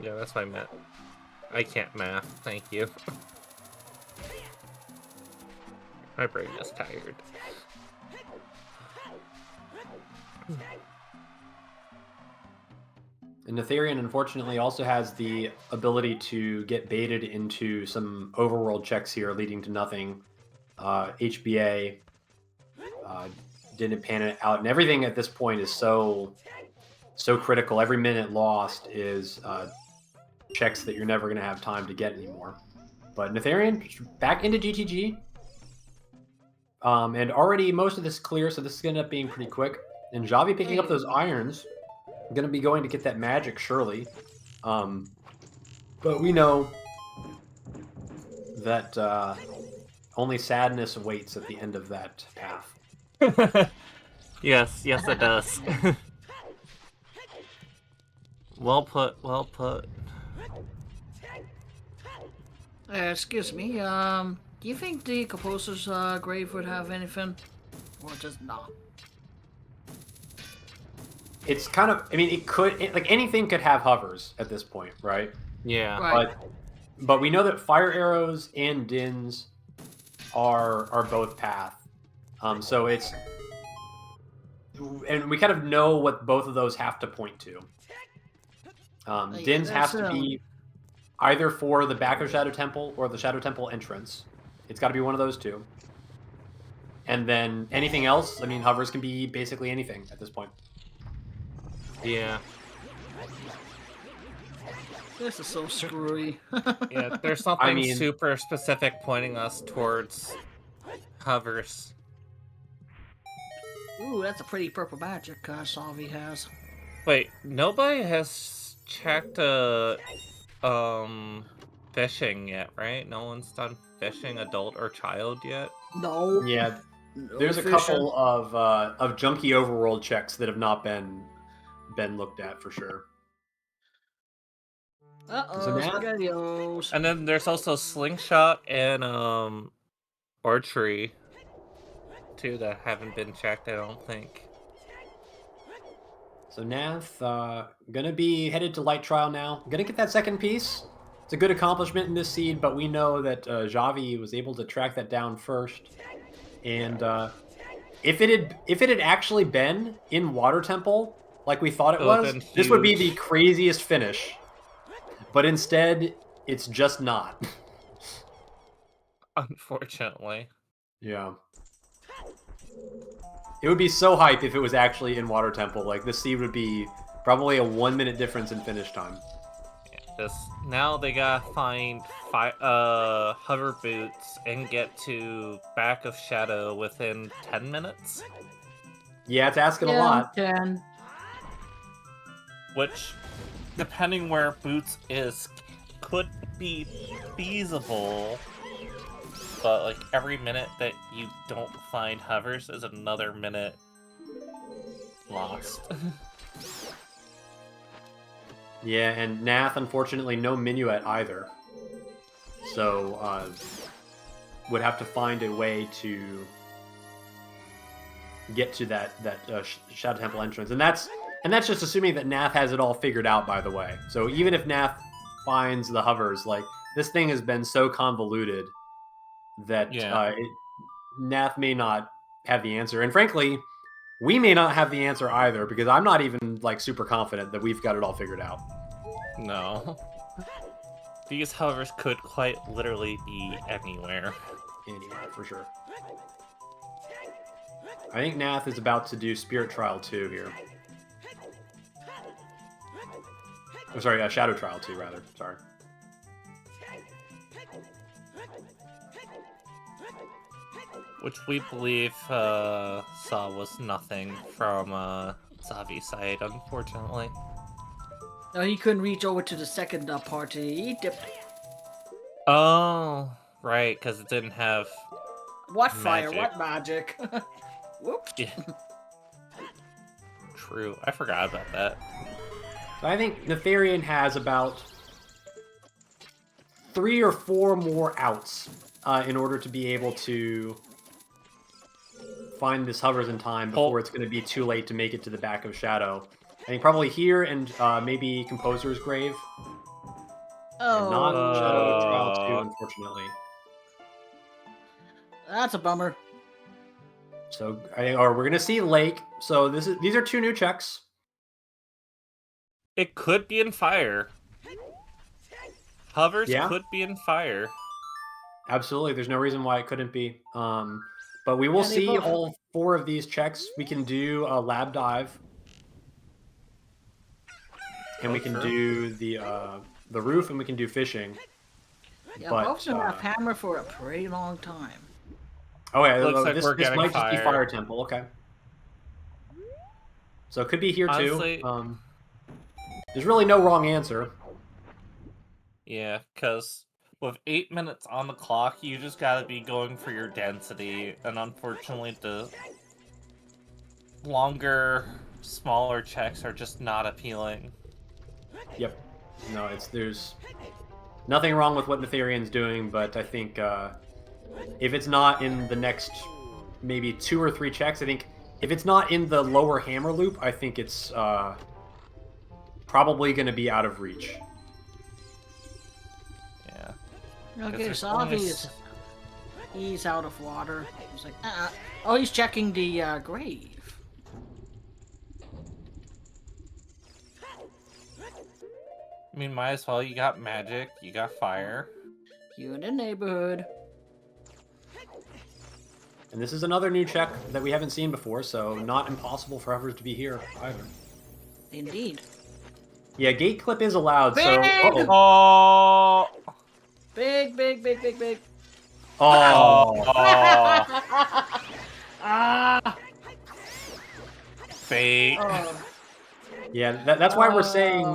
Yeah, that's what I meant. I can't math, thank you. My brain is tired. And Netherian, unfortunately, also has the ability to get baited into some overworld checks here, leading to nothing. HBA didn't pan it out, and everything at this point is so so critical. Every minute lost is checks that you're never going to have time to get anymore. But Natharian back into GTG. And already most of this is clear, so this is going to end up being pretty quick. And Xavi picking up those irons. Going to be going to get that magic, surely. But we know that only sadness awaits at the end of that path. Yes, it does. Well put, well put. Excuse me, do you think the composer's grave would have anything? Or just not? It's kind of, I mean, like anything could have hovers at this point, right? Yeah. Right. But we know that fire arrows and dins are both path. So it's, and we kind of know what both of those have to point to. Dins has to be either for the back of Shadow Temple or the Shadow Temple entrance. It's got to be one of those two. And then anything else, I mean, hovers can be basically anything at this point. Yeah. This is so screwy. Yeah, there's something super specific pointing us towards hovers. Ooh, that's a pretty purple magic Xavi has. Wait, nobody has checked fishing yet, right? No one's done fishing, adult or child, yet? No. Yeah, No there's a fishing. couple of junky overworld checks that have not been looked at for sure. Uh-oh, So now- SpaghettiOs. And then there's also slingshot and archery too that haven't been checked, I don't think. So Nath, gonna be headed to light trial now. Gonna get that second piece. It's a good accomplishment in this seed, but we know that Xavi was able to track that down first. And if it had actually been in Water Temple, like we thought it was, this would be the craziest finish. But instead, it's just not. Unfortunately. Yeah. It would be so hype if it was actually in Water Temple. Like, this seed would be probably a 1 minute difference in finish time. Yeah, now they gotta find hover boots and get to back of Shadow within 10 minutes. Yeah, it's asking a lot. 10. Which, depending where boots is, could be feasible. But like every minute that you don't find hovers is another minute lost. Yeah, and Nath, unfortunately, no Minuet either. So, would have to find a way to get to that Shadow Temple entrance. And that's just assuming that Nath has it all figured out, by the way. So even if Nath finds the hovers, like, this thing has been so convoluted that Nath may not have the answer. And frankly, we may not have the answer either, because I'm not even, like, super confident that we've got it all figured out. No. These hovers could quite literally be anywhere. Anywhere, for sure. I think Nath is about to do Spirit Trial 2 here. Oh, sorry, Shadow Trial 2, rather. Sorry. Which we believe saw was nothing from Xavi's side, unfortunately. No, he couldn't reach over to the second party. He dipped. Oh, right, because it didn't have... What fire? Magic. What magic? Whoops. Yeah. True, I forgot about that. So I think Natharian has about 3 or 4 more outs in order to be able to find this hovers in time before it's going to be too late to make it to the back of Shadow. I think probably here and maybe Composer's Grave. Oh, And not Shadow Trial 2, unfortunately. That's a bummer. So, or we're going to see Lake. So these are 2 new checks. It could be in fire. Hovers Yeah. could be in fire. Absolutely, there's no reason why it couldn't be. But we will see all 4 of these checks. We can do a lab dive. and we can do the roof, and we can do fishing. Yeah, But, both of them have hammer for a pretty long time. Oh yeah, Looks like this we're might getting just be fire. Fire Temple. Okay. So it could be here Honestly, too. There's really no wrong answer. yeah, because with 8 minutes on the clock, you just gotta be going for your density, and unfortunately the longer, smaller checks are just not appealing. Yep. No, there's nothing wrong with what Netherian's doing, but I think if it's not in the next maybe 2 or 3 checks, I think if it's not in the lower hammer loop, I think it's probably going to be out of reach. Yeah. Okay, Xavi he's out of water. He's like, oh, he's checking the grave. I mean, might as well. You got magic, you got fire. You in the neighborhood. And this is another new check that we haven't seen before, so not impossible for others to be here either. Indeed. Yeah, gate clip is allowed, Big! so... Oh! Big. Oh! Ah! Fate. Oh. Yeah, that's why we're saying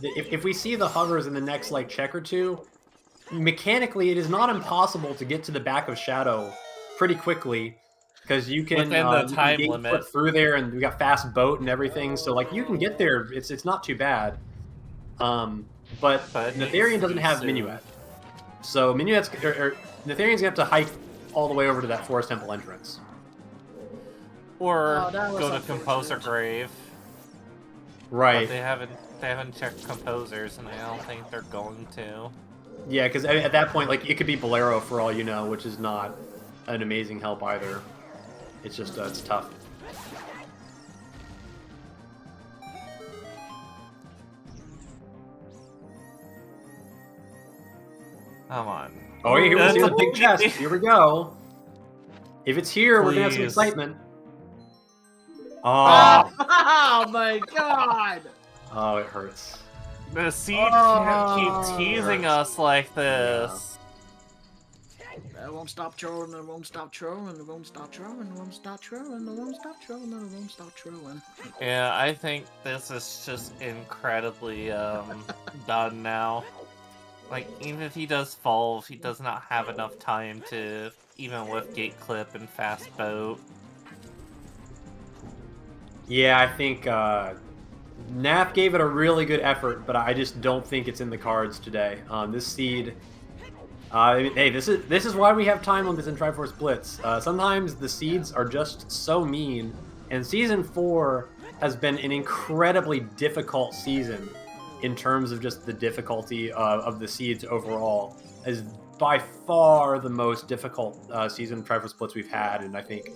if we see the hovers in the next like check or two, mechanically it is not impossible to get to the back of Shadow pretty quickly because you can within the time you can limit flip through there, and we got fast boat and everything, so like you can get there. It's not too bad. But Netherian doesn't have Minuet, so Minuet's Netherian's gonna have to hike all the way over to that Forest Temple entrance, or go to Composer Grave. Right. But they haven't checked composers, and I don't think they're going to. Yeah, because at that point, like, it could be Bolero for all you know, which is not an amazing help either. It's just it's tough. Come on. Oh, yeah, here we see the big chest. Here we go. If it's here, we're gonna have some excitement. Oh. Oh my god! Oh, it hurts. The seed can't keep teasing us like this. Yeah. It won't stop trolling, it won't stop trolling, it won't stop trolling, it won't stop trolling, it won't stop trolling, it won't stop trolling. Yeah, I think this is just incredibly done now. Like, even if he does fall, he does not have enough time to even whip gate clip and fast boat. Yeah, I think Nath gave it a really good effort, but I just don't think it's in the cards today. This seed, hey, this is why we have time limits in Triforce Blitz. Sometimes the seeds are just so mean, and Season 4 has been an incredibly difficult season in terms of just the difficulty of the seeds overall. Is by far the most difficult season of Triforce Blitz we've had, and I think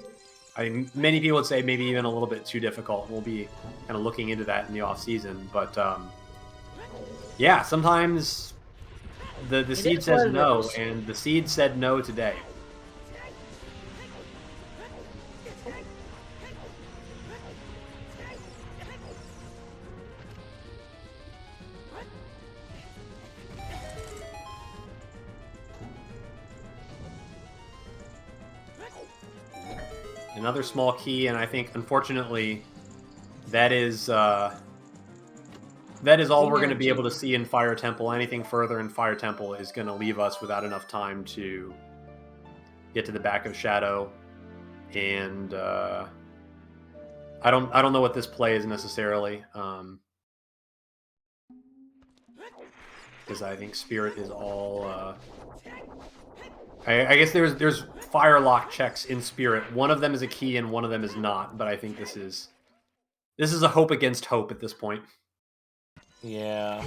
many people would say maybe even a little bit too difficult. We'll be kind of looking into that in the off season, but yeah, sometimes the seed says no, and the seed said no today. Another small key, and I think, unfortunately, that is all we're going to be able to see in Fire Temple. Anything further in Fire Temple is going to leave us without enough time to get to the back of Shadow, and I don't know what this play is necessarily, because I think Spirit is all. I guess there's fire lock checks in Spirit. One of them is a key and one of them is not, but I think this is a hope against hope at this point. Yeah.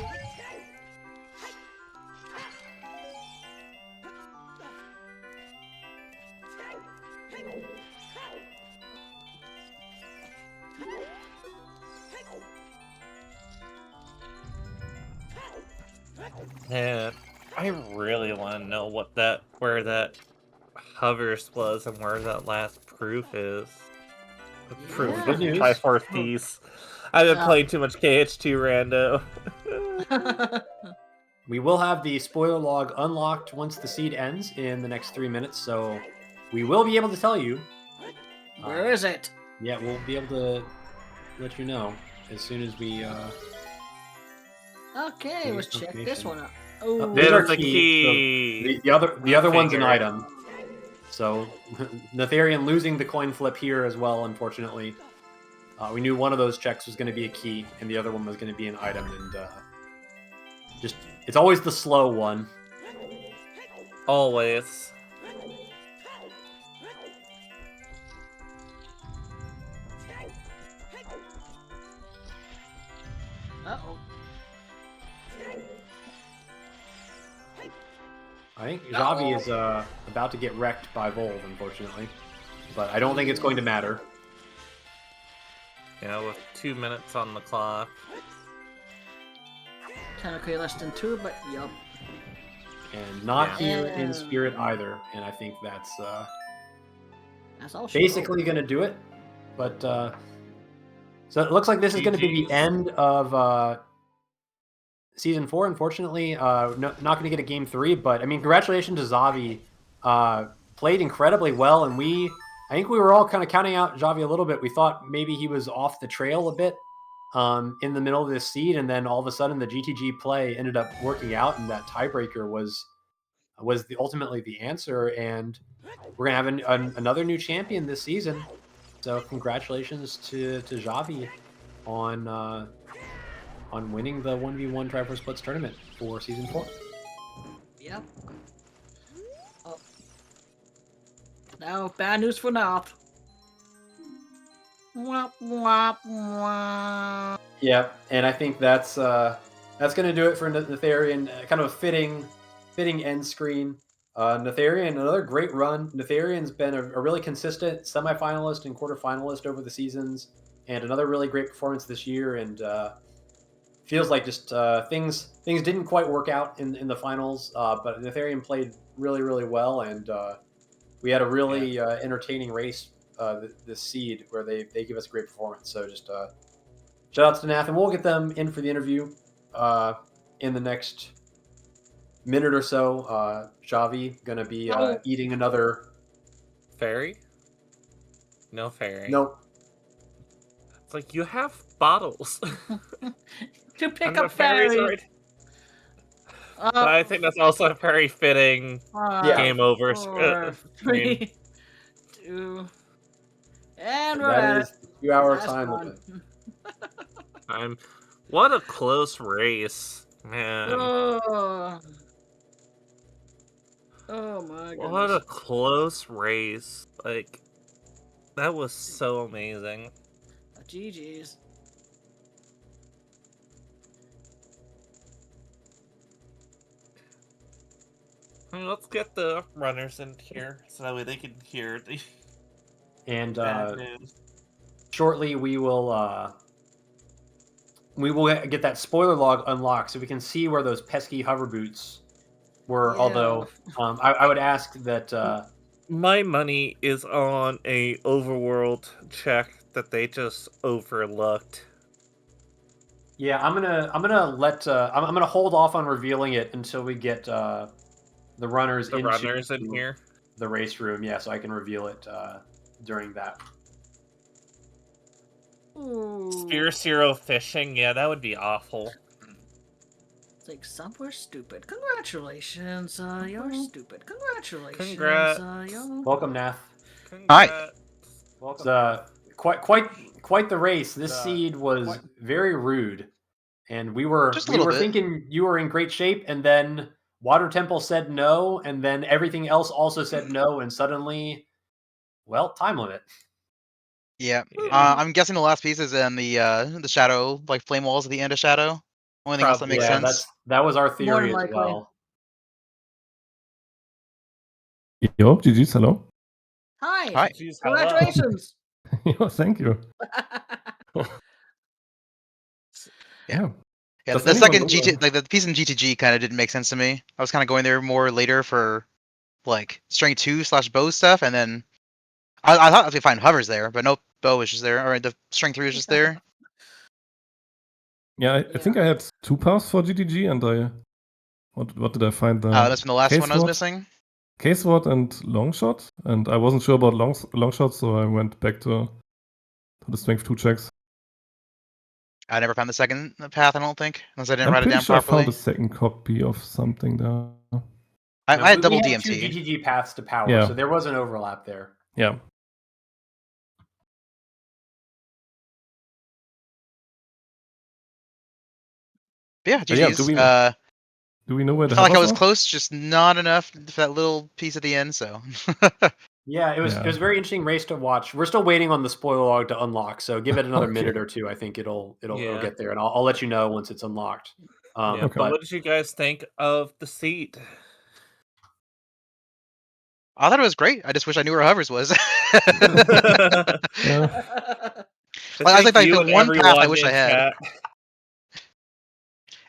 Yeah, I really want to know where that hovers was and where that last proof is. The proof of Good news. Triforce piece. I've been playing too much KH2 Rando. We will have the spoiler log unlocked once the seed ends in the next 3 minutes, so we will be able to tell you. Where is it? Yeah, we'll be able to let you know as soon as we. Okay, let's check this one out. Oh, Oh, these are There's the key. So the other one's an Figured. item. So Natharian losing the coin flip here as well, unfortunately. We knew one of those checks was going to be a key, and the other one was going to be an item, and just it's always the slow one. Always. uh-oh. I think Xavi is about to get wrecked by Volv, unfortunately, but I don't think it's going to matter. Yeah, with 2 minutes on the clock. Technically less than 2, but yup. And not Yeah. here in spirit either, and I think that's all she basically going to do it. But so it looks like this is going to be the end of Season 4, unfortunately. Not going to get a Game 3, but I mean, congratulations to Xavi. Played incredibly well, and I think we were all kind of counting out Xavi a little bit. We thought maybe he was off the trail a bit in the middle of this seed, and then all of a sudden the GTG play ended up working out, and that tiebreaker was ultimately the answer, and we're going to have another new champion this season. So congratulations to Xavi on winning the 1v1 Triforce Blitz Tournament for Season 4. Yep. Oh. Now, bad news for Nath. Wah, wah, wah. Yeah, and I think that's going to do it for Natharian. Kind of a fitting end screen. Natharian, another great run. Natharian's been a really consistent semifinalist and quarterfinalist over the seasons, and another really great performance this year. And feels like just things didn't quite work out in the finals, but Natharian played really, really well, and we had a really entertaining race this seed where they give us a great performance. So just shout outs to Nath, and we'll get them in for the interview in the next minute or so. Xavi gonna be eating another Fairy? No fairy. Nope. It's like, you have bottles. To pick And up the fairies fairy. already- But I think that's also a very fitting game over. 4, 3, 2, and we're That at is 2 hour Last time one. limit. What a close race, man. Oh my goodness. What a close race. Like, that was so amazing. GG's. Let's get the runners in here so that way they can hear the And bad news. shortly we will get that spoiler log unlocked so we can see where those pesky hover boots were. Yeah. Although I would ask that My money is on a overworld check that they just overlooked. yeah, I'm gonna hold off on revealing it until we get the runners in here. the race room. Yeah, so I can reveal it during that. Ooh. Spear Zero fishing, yeah, that would be awful. It's like somewhere stupid. Congratulations, you're stupid. Congratulations, Congrats. Welcome, Nath. Congrats. Welcome. Quite the race. This seed was very rude, and we were thinking you were in great shape, and then Water Temple said no, and then everything else also said no, and suddenly, well, time limit. Yeah. I'm guessing the last piece is in the shadow, like flame walls at the end of shadow. Only thing else that makes sense. That was our More theory than as likely. well. Yo, GG's, hello. Hi. Hi. Jeez, hello. Congratulations. Yo, thank you. Yeah. Yeah, Does the anyone second know GT, like the piece in GTG, kind of didn't make sense to me. I was kind of going there more later for like string 2/bow stuff, and then I thought I was gonna find hovers there, but nope, bow was just there. Or the string 3 was just there. Yeah, I think I had 2 paths for GTG, and what did I find there? That's from the last one I was K-Sword? missing. K-Sword and Longshot, and I wasn't sure about Longshot, so I went back to the Strength 2 checks. I never found the second path, I don't think, unless I didn't I'm write it pretty down sure I properly. found a second copy of something there. I had we double had 2 DMT. GTG paths to power, Yeah. so there was an overlap there. Yeah. But yeah, But yeah, GG's. do we know where I the felt like I hovers was are? close, just not enough for that little piece at the end. So Yeah, it was a very interesting race to watch. We're still waiting on the spoiler log to unlock, so give it another Okay. minute or two. I think it'll Yeah. get there, and I'll let you know once it's unlocked. Yeah, Okay. but what did you guys think of the seat? I thought it was great. I just wish I knew where hovers was. Yeah. I was like you the and one path I everyone wish I in had. chat.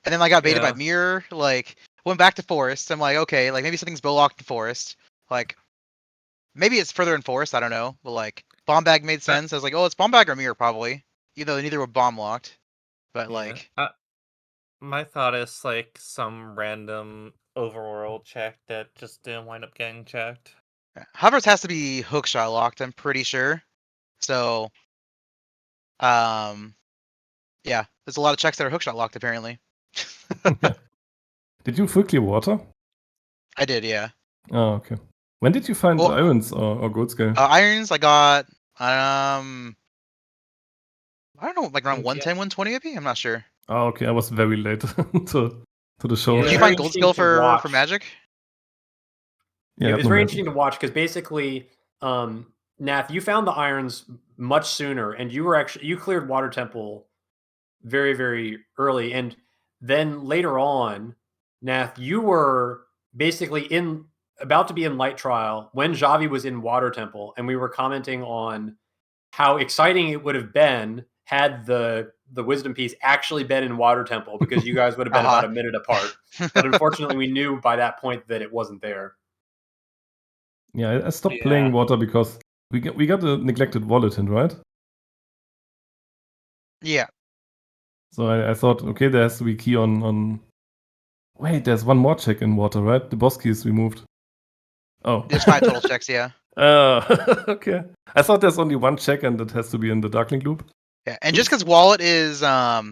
And then I got baited by Yeah. mirror. Like went back to forest. I'm like, okay, like maybe something's bow locked in forest. Like maybe it's further in forest. I don't know. But like bomb bag made sense. I was like, oh, it's bomb bag or mirror probably. Even though neither were bomb locked. But Yeah. like, My thought is like some random overworld check that just didn't wind up getting checked. hovers has to be hookshot locked. I'm pretty sure. So, yeah, there's a lot of checks that are hookshot locked apparently. Yeah. Did you full clear water? I did, yeah. Oh, okay. When did you find Well, irons or gold scale? irons I got I don't know, like around Yeah. 110, 120 maybe? I'm not sure. Oh, okay. I was very late to the show. Yeah. Did you Very find gold interesting skill to for watch. magic? Yeah, It's very interesting to watch because basically, Nath, you found the irons much sooner, and you cleared Water Temple very, very early, and then later on, Nath, you were basically about to be in Light Trial when Xavi was in Water Temple, and we were commenting on how exciting it would have been had the Wisdom piece actually been in Water Temple, because you guys would have been about a minute apart. But unfortunately, we knew by that point that it wasn't there. Yeah, I stopped playing water because we got a neglected wallet hint, right? Yeah. So I thought, okay, there has to be key on. Wait, there's one more check in water, right? The boss key is removed. Oh. There's 5 total checks, yeah. Okay. I thought there's only one check and it has to be in the Darkling loop. Yeah, and just because wallet is so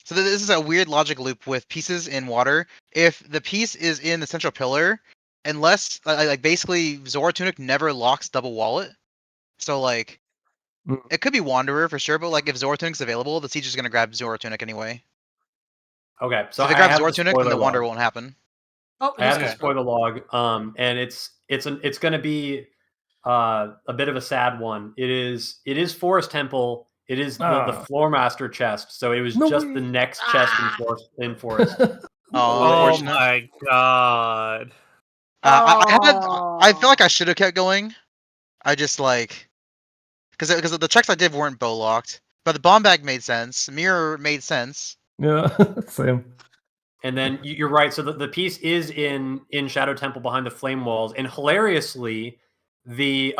this is a weird logic loop with pieces in water. If the piece is in the central pillar, unless like basically Zora Tunic never locks double wallet. So like it could be Wanderer for sure, but like if Zora Tunic's available, the siege is gonna grab Zora Tunic anyway. Okay, So if it grabs Zora Tunic, then the Wanderer won't happen. Oh, I have he's the spoiler log, and it's going to be a bit of a sad one. It is Forest Temple. It is the Floor Master chest. So it was the next chest in Forest. Oh, Oh my god. I feel like I should have kept going. I just like because the checks I did weren't bow locked, but the bomb bag made sense. Mirror made sense. Yeah, same. And then you're right. So the piece is in Shadow Temple behind the flame walls, and hilariously, the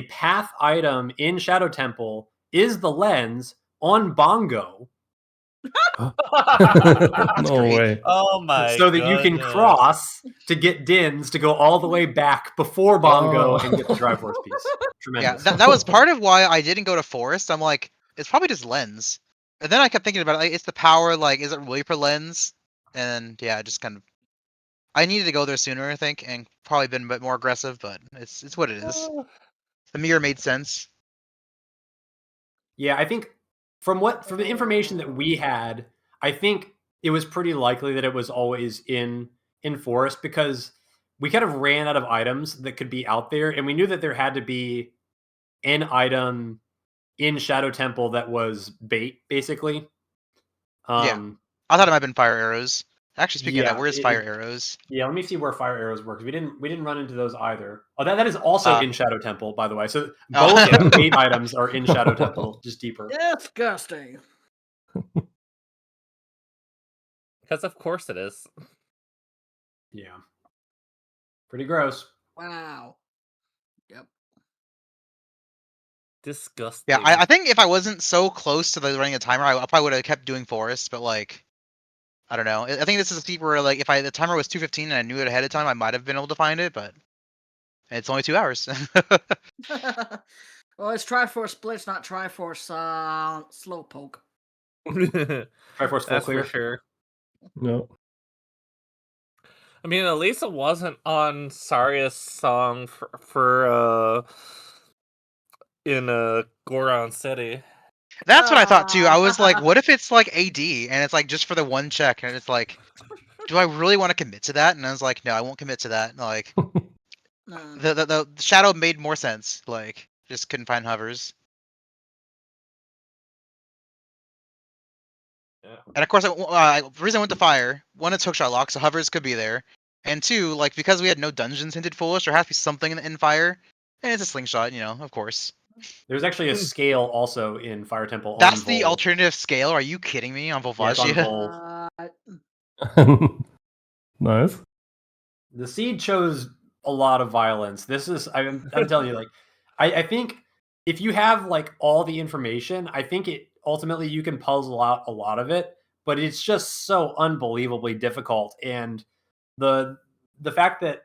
path item in Shadow Temple is the lens on Bongo. No way. Oh my So that you can cross to get Dins to go all the way back before Bongo and get the Triforce piece. Tremendous. Yeah, that was part of why I didn't go to Forest. I'm like, it's probably just lens. And then I kept thinking about it, like, it's the power, like, is it really for lens? And yeah, just kind of I needed to go there sooner, I think, and probably been a bit more aggressive, but it's what it is. The mirror made sense. Yeah, I think from the information that we had, I think it was pretty likely that it was always in Forest, because we kind of ran out of items that could be out there, and we knew that there had to be an item in Shadow Temple that was bait, basically. Yeah. I thought it might have been fire arrows. Actually, speaking of that, where's fire arrows? Yeah, let me see where fire arrows work. We didn't run into those either. Oh, that is also in Shadow Temple, by the way. So both of the bait items are in Shadow Temple, just deeper. disgusting. Because of course it is. Yeah. Pretty gross. Wow. Yep. disgusting. Yeah, I think if I wasn't so close to the running a timer, I probably would have kept doing forest. But like, I don't know. I think this is a seat where like if the timer was 2:15 and I knew it ahead of time, I might have been able to find it. But it's only 2 hours. Well, it's Triforce Blitz, not Triforce Slowpoke. Triforce full That's clear. for sure. No. I mean, at least it wasn't on Saria's song for in Goron City. That's what I thought too. I was like, what if it's like AD and it's like just for the one check, and it's like, do I really want to commit to that? And I was like, no, I won't commit to that. Like, No. the shadow made more sense. Like, just couldn't find hovers. Yeah. And of course, the reason I went to fire, one, it's hookshot lock, so hovers could be there, and two, like because we had no dungeons hinted foolish, there has to be something in fire, and it's a slingshot, of course. There's actually a scale also in Fire Temple. That's on the Vol. alternative scale. Are you kidding me on Yeah, it's on Volvagia? Vol. Nice. The seed chose a lot of violence. This is I'm telling you, like, I think if you have like all the information, I think it ultimately you can puzzle out a lot of it, but it's just so unbelievably difficult. And the fact that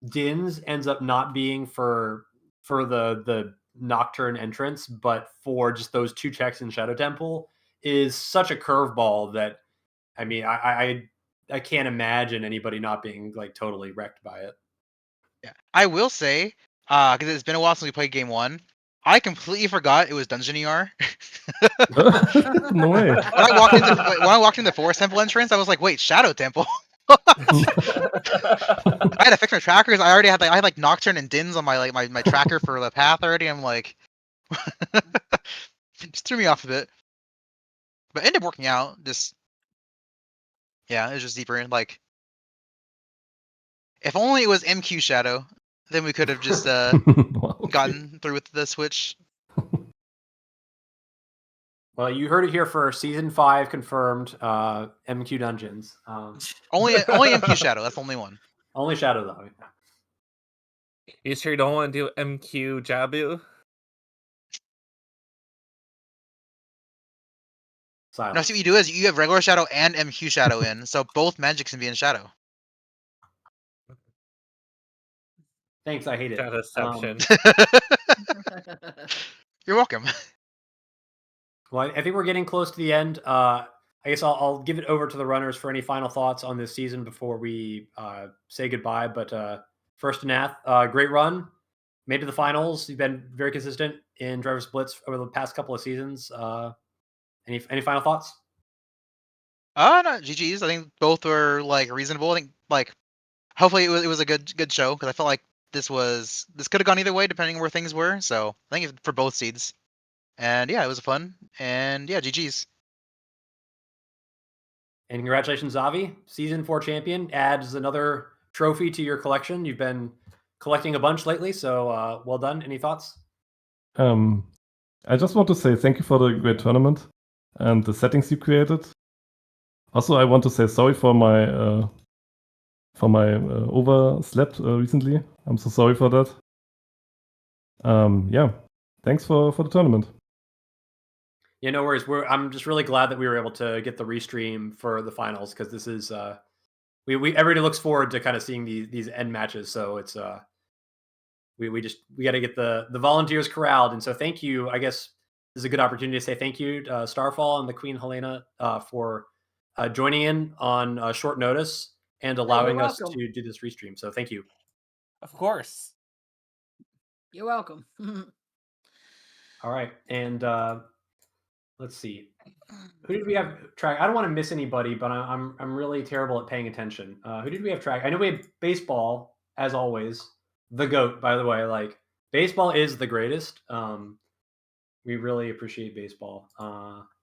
Dins ends up not being for the nocturne entrance, but for just those 2 checks in Shadow Temple is such a curveball that I mean I can't imagine anybody not being like totally wrecked by it. Yeah, I will say, because it's been a while since we played game 1, I completely forgot it was Dungeon ER. No way. When I walked into Forest Temple entrance, I was like, wait, Shadow Temple. I had to fix my trackers. I already had like Nocturne and Dins on my tracker for the path already. I'm like, just threw me off a bit, but ended up working out. Just yeah, it was just deeper. Like, if only it was MQ Shadow, then we could have just Wow, okay. gotten through with the switch. Well, you heard it here first. Season 5 confirmed. MQ Dungeons. Only MQ Shadow. That's the only one. Only Shadow though. You sure you don't want to do MQ Jabu? Silence. No, see what you do is you have regular Shadow and MQ Shadow in, so both magics can be in Shadow. Thanks, I hate it. Shadowception. You're welcome. Well, I think we're getting close to the end. I guess I'll give it over to the runners for any final thoughts on this season before we say goodbye. But first to Nath, great run, made to the finals. You've been very consistent in Triforce Blitz over the past couple of seasons. Any final thoughts? No, GG's. I think both were like reasonable. I think like hopefully it was a good show because I felt like this could have gone either way depending on where things were. So I think for both seeds, and yeah, it was fun. And yeah, GG's. And congratulations, Xavi, season 4 champion. Adds another trophy to your collection. You've been collecting a bunch lately, so well done. Any thoughts? I just want to say thank you for the great tournament and the settings you created. Also, I want to say sorry for my overslept recently. I'm so sorry for that. Yeah, thanks for the tournament. Yeah, no worries. I'm just really glad that we were able to get the restream for the finals because this is everybody looks forward to kind of seeing these end matches. So it's we got to get the volunteers corralled, and so thank you. I guess this is a good opportunity to say thank you to Starfall and TheQueenHelena for joining in on short notice and allowing us welcome. to do this restream. So thank you. Of course. You're welcome. All right, and let's see. Who did we have track? I don't want to miss anybody, but I'm really terrible at paying attention. Who did we have track? I know we have baseball as always. The GOAT, by the way. Like baseball is the greatest. We really appreciate baseball.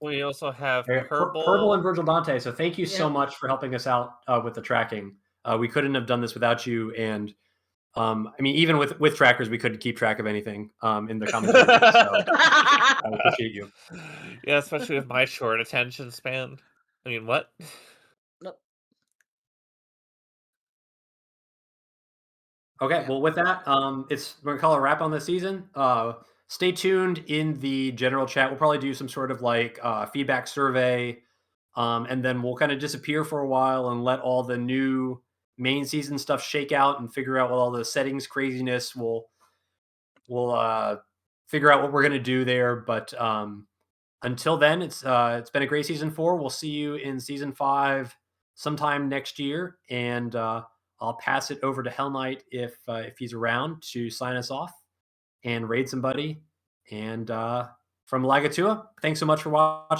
We also have Purple and Virgil Dante. So thank you so Yeah. much for helping us out with the tracking. We couldn't have done this without you. And I mean, even with trackers, we couldn't keep track of anything in the commentary. So I appreciate you. Yeah, especially with my short attention span. I mean, what? Nope. Okay, Yeah. well, with that, we're gonna call a wrap on this season. stay tuned in the general chat. We'll probably do some sort of like feedback survey, and then we'll kind of disappear for a while and let all the new main season stuff shake out and figure out what all the settings craziness. We'll figure out what we're gonna do there. But until then, it's been a great season 4. We'll see you in season 5 sometime next year, and I'll pass it over to Hell Knight if he's around to sign us off and raid somebody. And from Elagatua, thanks so much for watching.